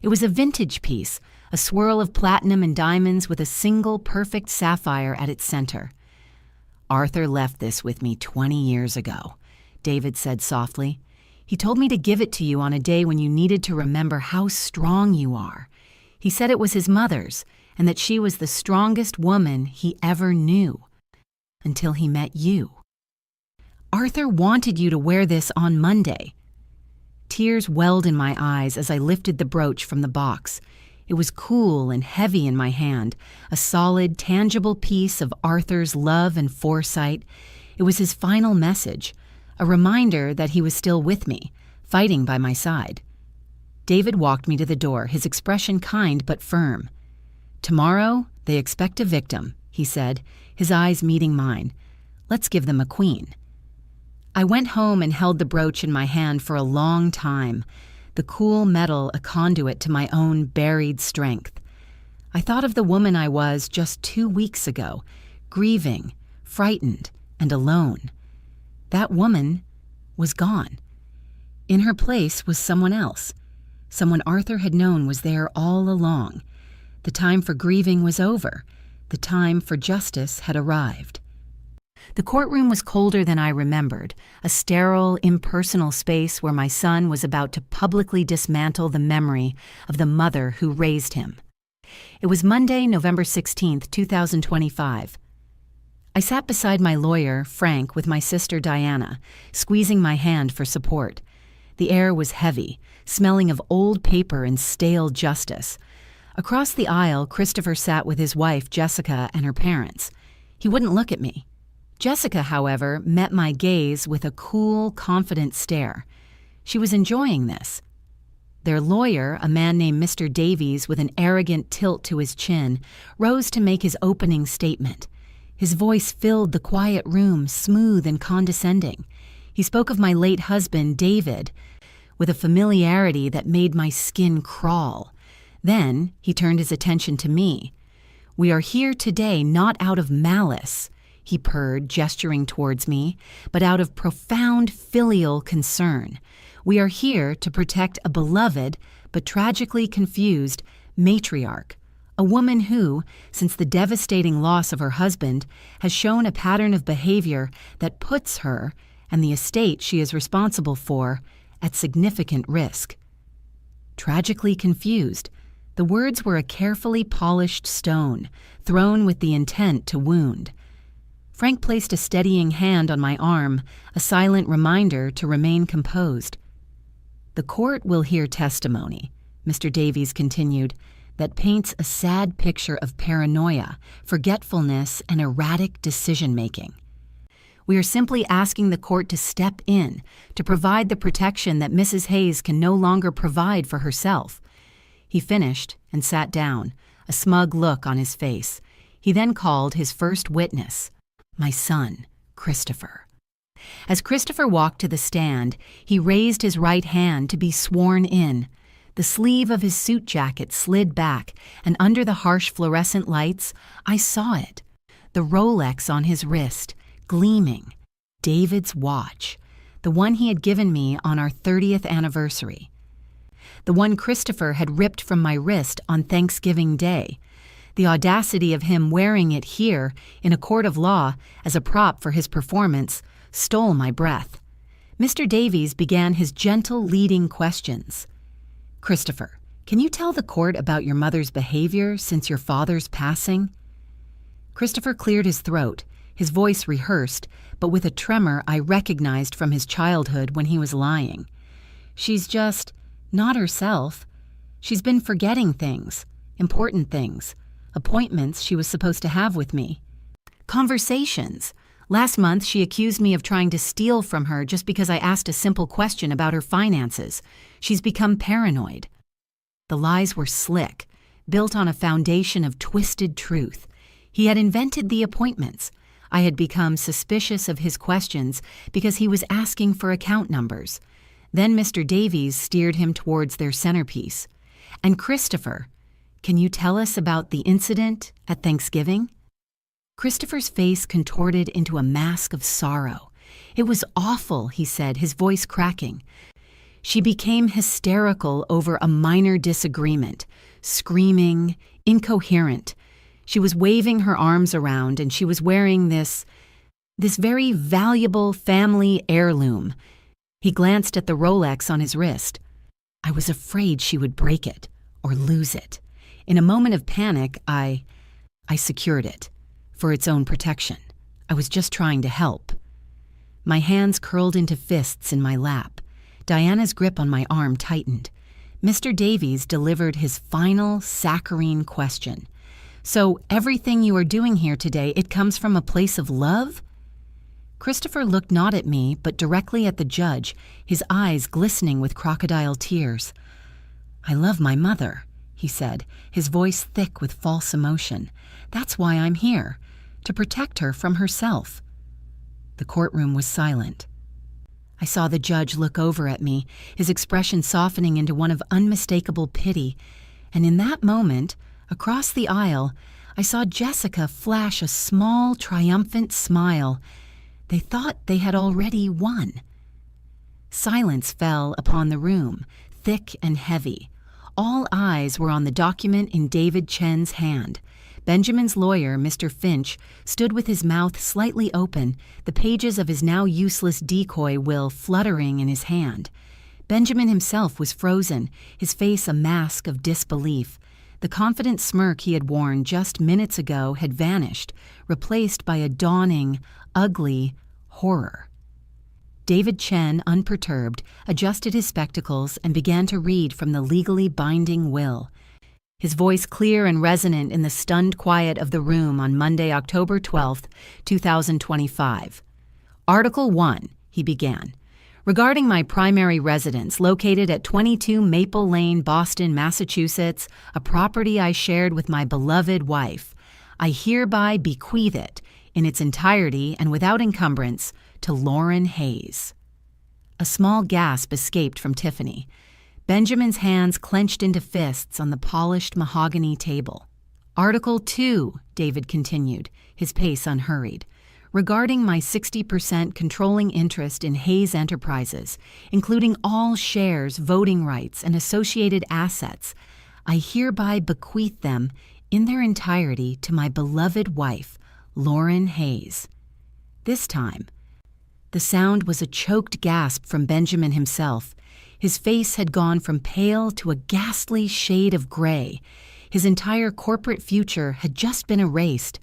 It was a vintage piece, a swirl of platinum and diamonds with a single perfect sapphire at its center. "Arthur left this with me 20 years ago," David said softly. "He told me to give it to you on a day when you needed to remember how strong you are. He said it was his mother's, and that she was the strongest woman he ever knew. Until he met you. Arthur wanted you to wear this on Monday." Tears welled in my eyes as I lifted the brooch from the box. It was cool and heavy in my hand, a solid, tangible piece of Arthur's love and foresight. It was his final message, a reminder that he was still with me, fighting by my side. David walked me to the door, his expression kind but firm. "Tomorrow, they expect a victim," he said, his eyes meeting mine. "Let's give them a queen." I went home and held the brooch in my hand for a long time, the cool metal a conduit to my own buried strength. I thought of the woman I was just 2 weeks ago, grieving, frightened, and alone. That woman was gone. In her place was someone else, Someone Arthur had known was there all along. The time for grieving was over. The time for justice had arrived. The courtroom was colder than I remembered, a sterile, impersonal space where my son was about to publicly dismantle the memory of the mother who raised him. It was Monday, November 16th, 2025. I sat beside my lawyer, Frank, with my sister Diana, squeezing my hand for support. The air was heavy, smelling of old paper and stale justice. Across the aisle, Christopher sat with his wife, Jessica, and her parents. He wouldn't look at me. Jessica, however, met my gaze with a cool, confident stare. She was enjoying this. Their lawyer, a man named Mr. Davies with an arrogant tilt to his chin, rose to make his opening statement. His voice filled the quiet room, smooth and condescending. He spoke of my late husband, David, with a familiarity that made my skin crawl. Then he turned his attention to me. "We are here today not out of malice," he purred, gesturing towards me, "but out of profound filial concern. We are here to protect a beloved but tragically confused matriarch, a woman who, since the devastating loss of her husband, has shown a pattern of behavior that puts her, and the estate she is responsible for, at significant risk." Tragically confused. The words were a carefully polished stone, thrown with the intent to wound. Frank placed a steadying hand on my arm, a silent reminder to remain composed. "The court will hear testimony," Mr. Davies continued, "that paints a sad picture of paranoia, forgetfulness, and erratic decision-making. We are simply asking the court to step in, to provide the protection that Mrs. Hayes can no longer provide for herself." He finished and sat down, a smug look on his face. He then called his first witness, my son, Christopher. As Christopher walked to the stand, he raised his right hand to be sworn in. The sleeve of his suit jacket slid back, and under the harsh fluorescent lights, I saw it. The Rolex on his wrist, gleaming. David's watch, the one he had given me on our 30th anniversary. The one Christopher had ripped from my wrist on Thanksgiving Day. The audacity of him wearing it here, in a court of law, as a prop for his performance, stole my breath. Mr. Davies began his gentle leading questions. "Christopher, can you tell the court about your mother's behavior since your father's passing?" Christopher cleared his throat, his voice rehearsed, but with a tremor I recognized from his childhood when he was lying. "She's just not herself. She's been forgetting things, important things, appointments she was supposed to have with me. Conversations. Last month, she accused me of trying to steal from her just because I asked a simple question about her finances. She's become paranoid." The lies were slick, built on a foundation of twisted truth. He had invented the appointments. I had become suspicious of his questions because he was asking for account numbers. Then Mr. Davies steered him towards their centerpiece. "And Christopher, can you tell us about the incident at Thanksgiving?" Christopher's face contorted into a mask of sorrow. "It was awful," he said, his voice cracking. "She became hysterical over a minor disagreement, screaming, incoherent. She was waving her arms around, and she was wearing this very valuable family heirloom." He glanced at the Rolex on his wrist. "I was afraid she would break it or lose it. In a moment of panic, I secured it for its own protection. I was just trying to help." My hands curled into fists in my lap. Diana's grip on my arm tightened. Mr. Davies delivered his final, saccharine question. "So everything you are doing here today, it comes from a place of love?" Christopher looked not at me, but directly at the judge, his eyes glistening with crocodile tears. "I love my mother," he said, his voice thick with false emotion. "That's why I'm here, to protect her from herself." The courtroom was silent. I saw the judge look over at me, his expression softening into one of unmistakable pity, and in that moment, across the aisle, I saw Jessica flash a small, triumphant smile. They thought they had already won. Silence fell upon the room, thick and heavy. All eyes were on the document in David Chen's hand. Benjamin's lawyer, Mr. Finch, stood with his mouth slightly open, the pages of his now useless decoy will fluttering in his hand. Benjamin himself was frozen, his face a mask of disbelief. The confident smirk he had worn just minutes ago had vanished, replaced by a dawning, ugly horror. David Chen, unperturbed, adjusted his spectacles and began to read from the legally binding will. His voice clear and resonant in the stunned quiet of the room on Monday, October 12, 2025. Article 1, he began. Regarding my primary residence located at 22 Maple Lane, Boston, Massachusetts, a property I shared with my beloved wife, I hereby bequeath it, in its entirety and without encumbrance, to Lauren Hayes. A small gasp escaped from Tiffany. Benjamin's hands clenched into fists on the polished mahogany table. Article 2, David continued, his pace unhurried. Regarding my 60% controlling interest in Hayes Enterprises, including all shares, voting rights, and associated assets, I hereby bequeath them in their entirety to my beloved wife, Lauren Hayes. This time, the sound was a choked gasp from Benjamin himself. His face had gone from pale to a ghastly shade of gray. His entire corporate future had just been erased.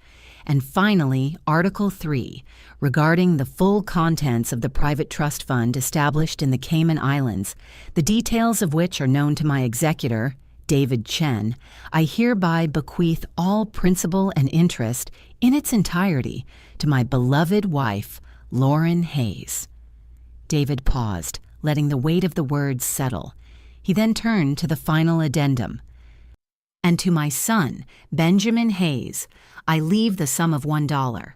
And finally, Article 3, regarding the full contents of the private trust fund established in the Cayman Islands, the details of which are known to my executor, David Chen, I hereby bequeath all principal and interest in its entirety to my beloved wife, Lauren Hayes. David paused, letting the weight of the words settle. He then turned to the final addendum. And to my son, Benjamin Hayes, I leave the sum of $1.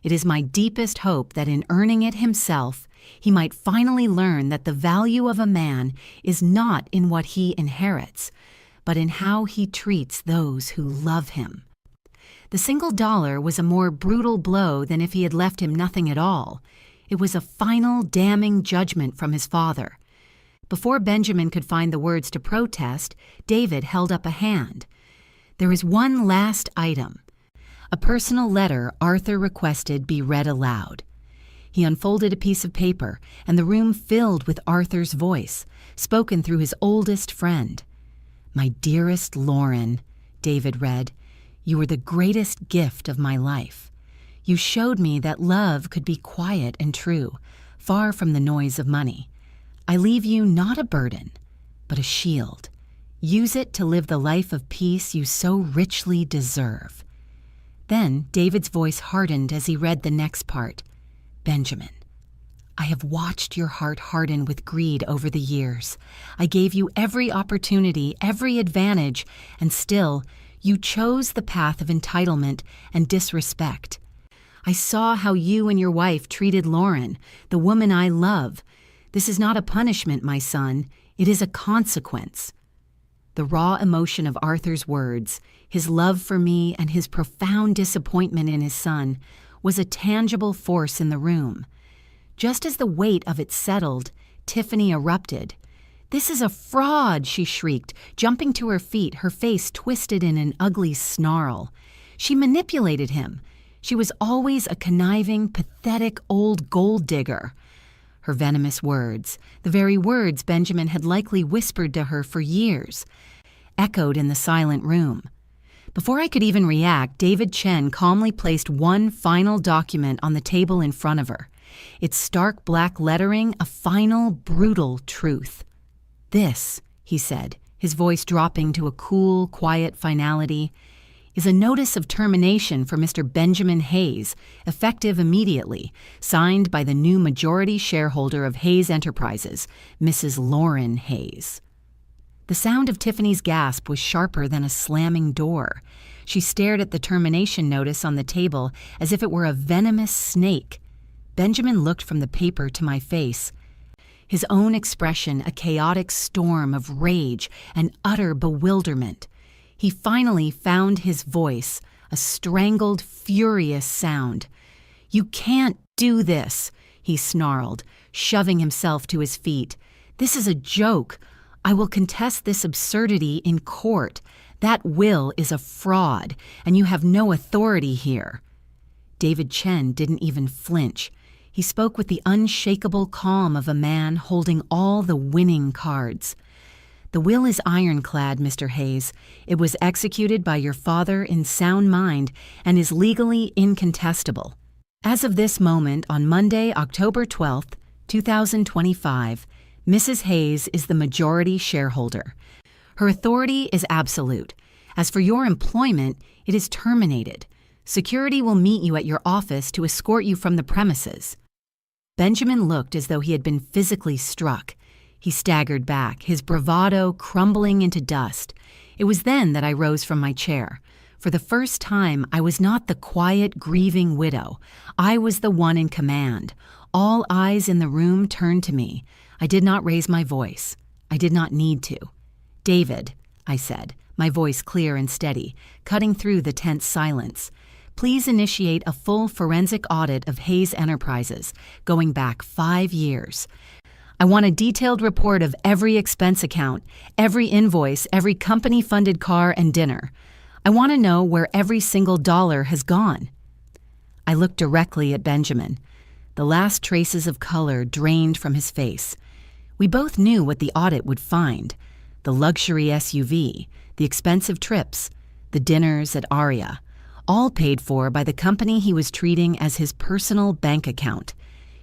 It is my deepest hope that in earning it himself, he might finally learn that the value of a man is not in what he inherits, but in how he treats those who love him. The single dollar was a more brutal blow than if he had left him nothing at all. It was a final damning judgment from his father. Before Benjamin could find the words to protest, David held up a hand. There is one last item. A personal letter Arthur requested be read aloud. He unfolded a piece of paper, and the room filled with Arthur's voice, spoken through his oldest friend. My dearest Lauren, David read, you were the greatest gift of my life. You showed me that love could be quiet and true, far from the noise of money. I leave you not a burden, but a shield. Use it to live the life of peace you so richly deserve. Then David's voice hardened as he read the next part. Benjamin, I have watched your heart harden with greed over the years. I gave you every opportunity, every advantage, and still you chose the path of entitlement and disrespect. I saw how you and your wife treated Lauren, the woman I love. This is not a punishment, my son. It is a consequence. The raw emotion of Arthur's words, his love for me and his profound disappointment in his son, was a tangible force in the room. Just as the weight of it settled, Tiffany erupted. This is a fraud, she shrieked, jumping to her feet, her face twisted in an ugly snarl. She manipulated him. She was always a conniving, pathetic old gold digger. Her venomous words, the very words Benjamin had likely whispered to her for years, echoed in the silent room. Before I could even react, David Chen calmly placed one final document on the table in front of her. Its stark black lettering, a final, brutal truth. This, he said, his voice dropping to a cool, quiet finality, is a notice of termination for Mr. Benjamin Hayes, effective immediately, signed by the new majority shareholder of Hayes Enterprises, Mrs. Lauren Hayes. The sound of Tiffany's gasp was sharper than a slamming door. She stared at the termination notice on the table as if it were a venomous snake. Benjamin looked from the paper to my face, his own expression a chaotic storm of rage and utter bewilderment. He finally found his voice, a strangled, furious sound. You can't do this, he snarled, shoving himself to his feet. This is a joke. I will contest this absurdity in court. That will is a fraud, and you have no authority here." David Chen didn't even flinch. He spoke with the unshakable calm of a man holding all the winning cards. "The will is ironclad, Mr. Hayes. It was executed by your father in sound mind and is legally incontestable. As of this moment, on Monday, October 12th, 2025, Mrs. Hayes is the majority shareholder. Her authority is absolute. As for your employment, it is terminated. Security will meet you at your office to escort you from the premises." Benjamin looked as though he had been physically struck. He staggered back, his bravado crumbling into dust. It was then that I rose from my chair. For the first time, I was not the quiet, grieving widow. I was the one in command. All eyes in the room turned to me. I did not raise my voice. I did not need to. "David," I said, my voice clear and steady, cutting through the tense silence, "please initiate a full forensic audit of Hayes Enterprises, going back 5 years. I want a detailed report of every expense account, every invoice, every company-funded car and dinner. I want to know where every single dollar has gone." I looked directly at Benjamin. The last traces of color drained from his face. We both knew what the audit would find: the luxury SUV, the expensive trips, the dinners at Aria, all paid for by the company he was treating as his personal bank account.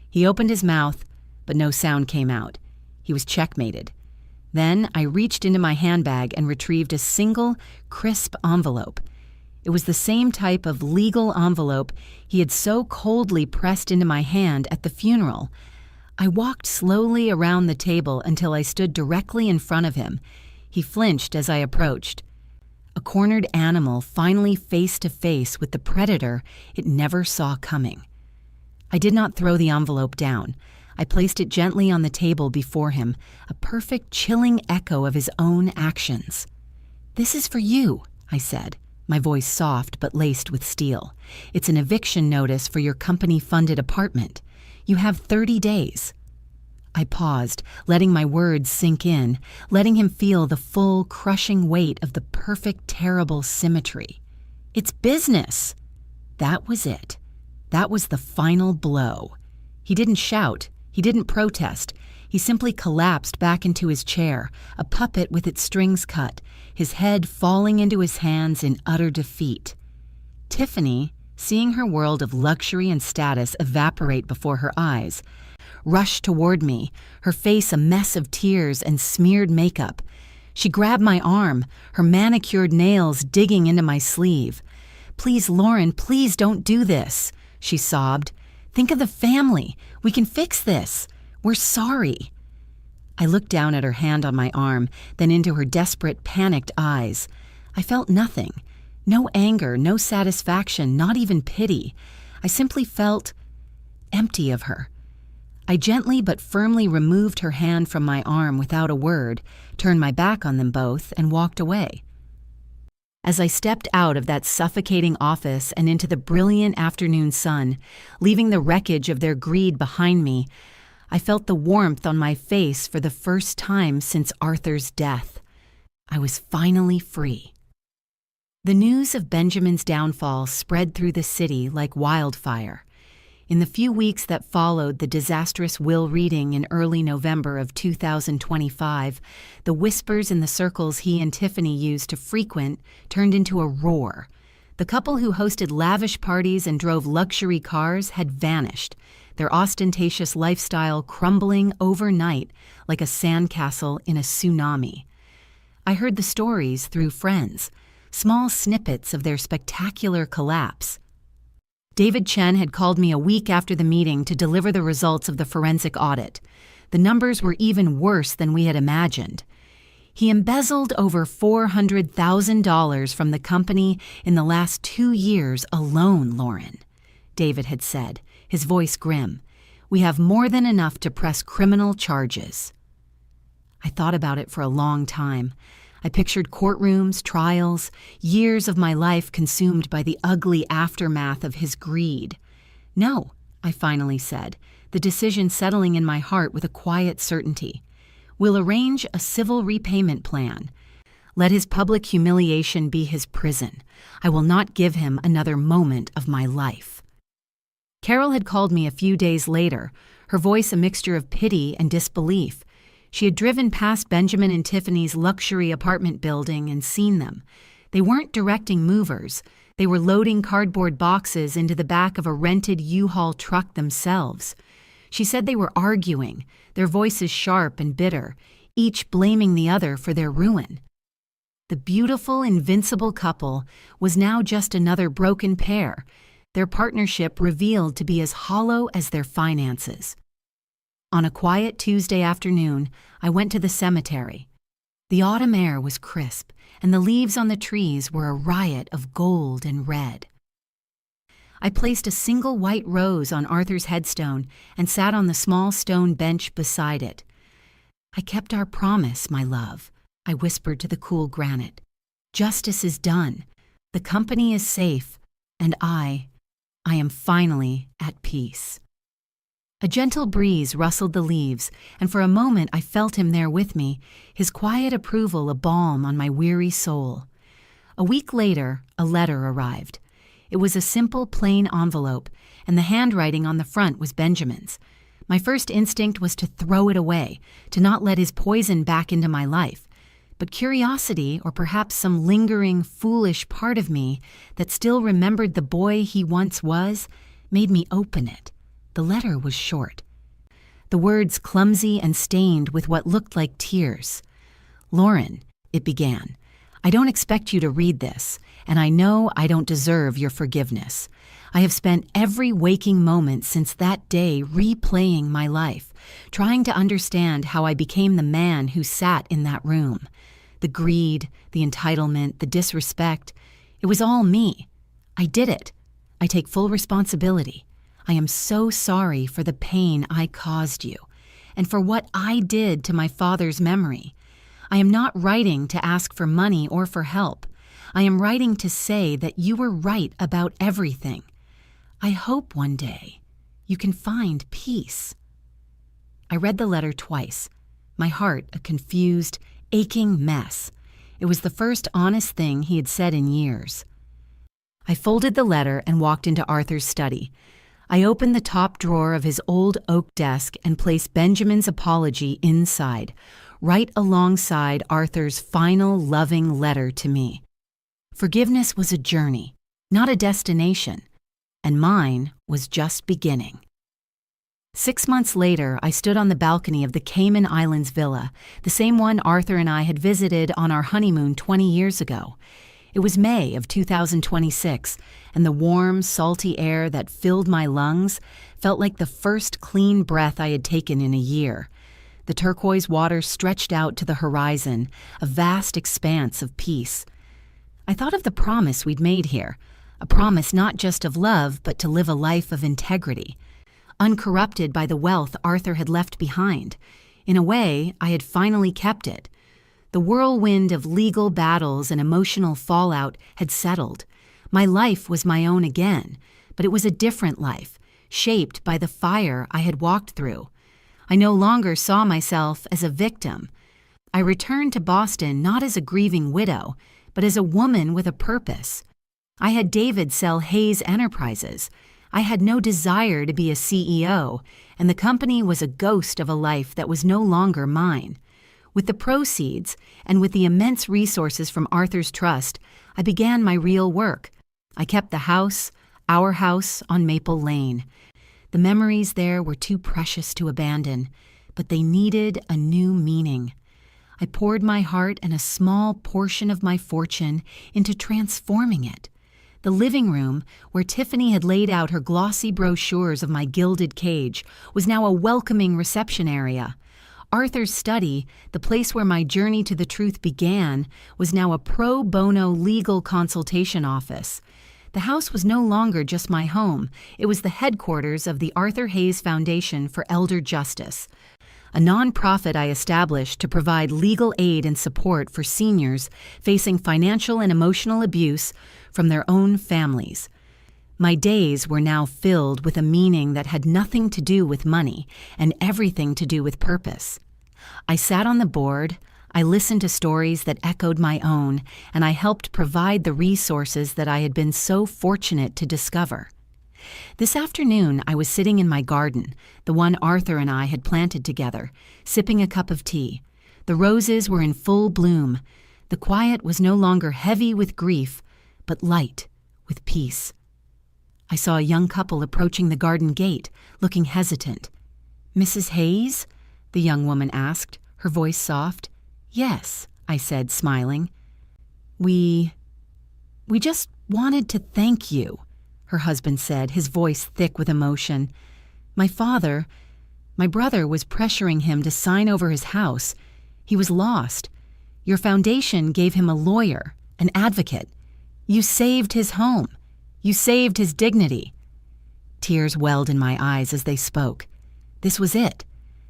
He opened his mouth, but no sound came out. He was checkmated. Then I reached into my handbag and retrieved a single, crisp envelope. It was the same type of legal envelope he had so coldly pressed into my hand at the funeral. I walked slowly around the table until I stood directly in front of him. He flinched as I approached. A cornered animal finally face to face with the predator it never saw coming. I did not throw the envelope down. I placed it gently on the table before him, a perfect chilling echo of his own actions. "This is for you," I said, my voice soft but laced with steel. "It's an eviction notice for your company-funded apartment. You have 30 days. I paused, letting my words sink in, letting him feel the full, crushing weight of the perfect, terrible symmetry. "It's business." That was it. That was the final blow. He didn't shout. He didn't protest. He simply collapsed back into his chair, a puppet with its strings cut, his head falling into his hands in utter defeat. Tiffany, seeing her world of luxury and status evaporate before her eyes, rushed toward me, her face a mess of tears and smeared makeup. She grabbed my arm, her manicured nails digging into my sleeve. "Please, Lauren, please don't do this," she sobbed. "Think of the family. We can fix this. We're sorry." I looked down at her hand on my arm, then into her desperate, panicked eyes. I felt nothing. No anger, no satisfaction, not even pity. I simply felt empty of her. I gently but firmly removed her hand from my arm without a word, turned my back on them both, and walked away. As I stepped out of that suffocating office and into the brilliant afternoon sun, leaving the wreckage of their greed behind me, I felt the warmth on my face for the first time since Arthur's death. I was finally free. The news of Benjamin's downfall spread through the city like wildfire. In the few weeks that followed the disastrous will reading in early November of 2025, the whispers in the circles he and Tiffany used to frequent turned into a roar. The couple who hosted lavish parties and drove luxury cars had vanished, their ostentatious lifestyle crumbling overnight like a sandcastle in a tsunami. I heard the stories through friends, small snippets of their spectacular collapse. David Chen had called me a week after the meeting to deliver the results of the forensic audit. The numbers were even worse than we had imagined. He embezzled over $400,000 from the company in the last 2 years alone, Lauren, David had said, his voice grim. "We have more than enough to press criminal charges." I thought about it for a long time. I pictured courtrooms, trials, years of my life consumed by the ugly aftermath of his greed. "No," I finally said, the decision settling in my heart with a quiet certainty. We'll arrange a civil repayment plan. Let his public humiliation be his prison. I will not give him another moment of my life." Carol had called me a few days later, her voice a mixture of pity and disbelief. She had driven past Benjamin and Tiffany's luxury apartment building and seen them. They weren't directing movers. They were loading cardboard boxes into the back of a rented U-Haul truck themselves. She said they were arguing, their voices sharp and bitter, each blaming the other for their ruin. The beautiful, invincible couple was now just another broken pair, their partnership revealed to be as hollow as their finances. On a quiet Tuesday afternoon, I went to the cemetery. The autumn air was crisp, and the leaves on the trees were a riot of gold and red. I placed a single white rose on Arthur's headstone and sat on the small stone bench beside it. "I kept our promise, my love," I whispered to the cool granite. "Justice is done. The company is safe, and I am finally at peace." A gentle breeze rustled the leaves, and for a moment I felt him there with me, his quiet approval a balm on my weary soul. A week later, a letter arrived. It was a simple, plain envelope, and the handwriting on the front was Benjamin's. My first instinct was to throw it away, to not let his poison back into my life. But curiosity, or perhaps some lingering, foolish part of me that still remembered the boy he once was, made me open it. The letter was short. The words clumsy and stained with what looked like tears. "Lauren," it began, "I don't expect you to read this, and I know I don't deserve your forgiveness. I have spent every waking moment since that day replaying my life, trying to understand how I became the man who sat in that room. The greed, the entitlement, the disrespect, it was all me. I did it. I take full responsibility. I am so sorry for the pain I caused you, and for what I did to my father's memory. I am not writing to ask for money or for help. I am writing to say that you were right about everything. I hope one day you can find peace." I read the letter twice, my heart a confused, aching mess. It was the first honest thing he had said in years. I folded the letter and walked into Arthur's study. I opened the top drawer of his old oak desk and placed Benjamin's apology inside, right alongside Arthur's final loving letter to me. Forgiveness was a journey, not a destination, and mine was just beginning. 6 months later, I stood on the balcony of the Cayman Islands villa, the same one Arthur and I had visited on our honeymoon 20 years ago. It was May of 2026, and the warm, salty air that filled my lungs felt like the first clean breath I had taken in a year. The turquoise water stretched out to the horizon, a vast expanse of peace. I thought of the promise we'd made here, a promise not just of love, but to live a life of integrity, uncorrupted by the wealth Arthur had left behind. In a way, I had finally kept it. The whirlwind of legal battles and emotional fallout had settled. My life was my own again, but it was a different life, shaped by the fire I had walked through. I no longer saw myself as a victim. I returned to Boston not as a grieving widow, but as a woman with a purpose. I had David sell Hayes Enterprises. I had no desire to be a CEO, and the company was a ghost of a life that was no longer mine. With the proceeds, and with the immense resources from Arthur's trust, I began my real work. I kept the house, our house, on Maple Lane. The memories there were too precious to abandon, but they needed a new meaning. I poured my heart and a small portion of my fortune into transforming it. The living room, where Tiffany had laid out her glossy brochures of my gilded cage, was now a welcoming reception area. Arthur's study, the place where my journey to the truth began, was now a pro bono legal consultation office. The house was no longer just my home. It was the headquarters of the Arthur Hayes Foundation for Elder Justice, a nonprofit I established to provide legal aid and support for seniors facing financial and emotional abuse from their own families. My days were now filled with a meaning that had nothing to do with money and everything to do with purpose. I sat on the board, I listened to stories that echoed my own, and I helped provide the resources that I had been so fortunate to discover. This afternoon, I was sitting in my garden, the one Arthur and I had planted together, sipping a cup of tea. The roses were in full bloom. The quiet was no longer heavy with grief, but light with peace. I saw a young couple approaching the garden gate, looking hesitant. "Mrs. Hayes?" the young woman asked, her voice soft. "Yes," I said, smiling. We just wanted to thank you," her husband said, his voice thick with emotion. My brother was pressuring him to sign over his house. He was lost. Your foundation gave him a lawyer, an advocate. You saved his home. You saved his dignity." Tears welled in my eyes as they spoke. This was it.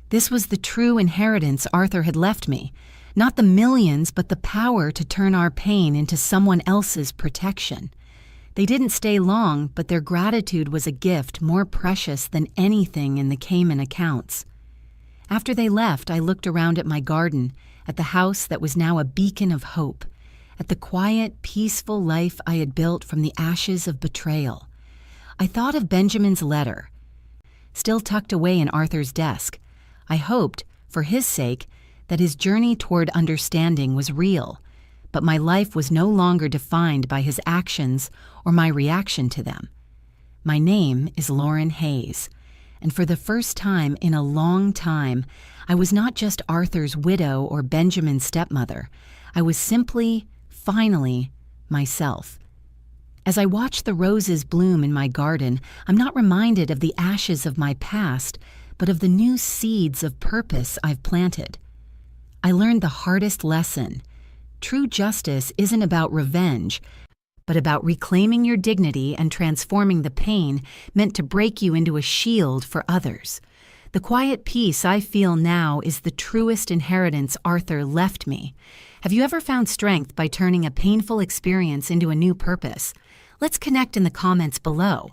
This was the true inheritance Arthur had left me. Not the millions, but the power to turn our pain into someone else's protection. They didn't stay long, but their gratitude was a gift more precious than anything in the Cayman accounts. After they left, I looked around at my garden, at the house that was now a beacon of hope, at the quiet, peaceful life I had built from the ashes of betrayal. I thought of Benjamin's letter, still tucked away in Arthur's desk. I hoped, for his sake, that his journey toward understanding was real, but my life was no longer defined by his actions or my reaction to them. My name is Lauren Hayes, and for the first time in a long time, I was not just Arthur's widow or Benjamin's stepmother. I was simply, finally, myself. As I watch the roses bloom in my garden, I'm not reminded of the ashes of my past, but of the new seeds of purpose I've planted. I learned the hardest lesson. True justice isn't about revenge, but about reclaiming your dignity and transforming the pain meant to break you into a shield for others. The quiet peace I feel now is the truest inheritance Arthur left me. Have you ever found strength by turning a painful experience into a new purpose? Let's connect in the comments below.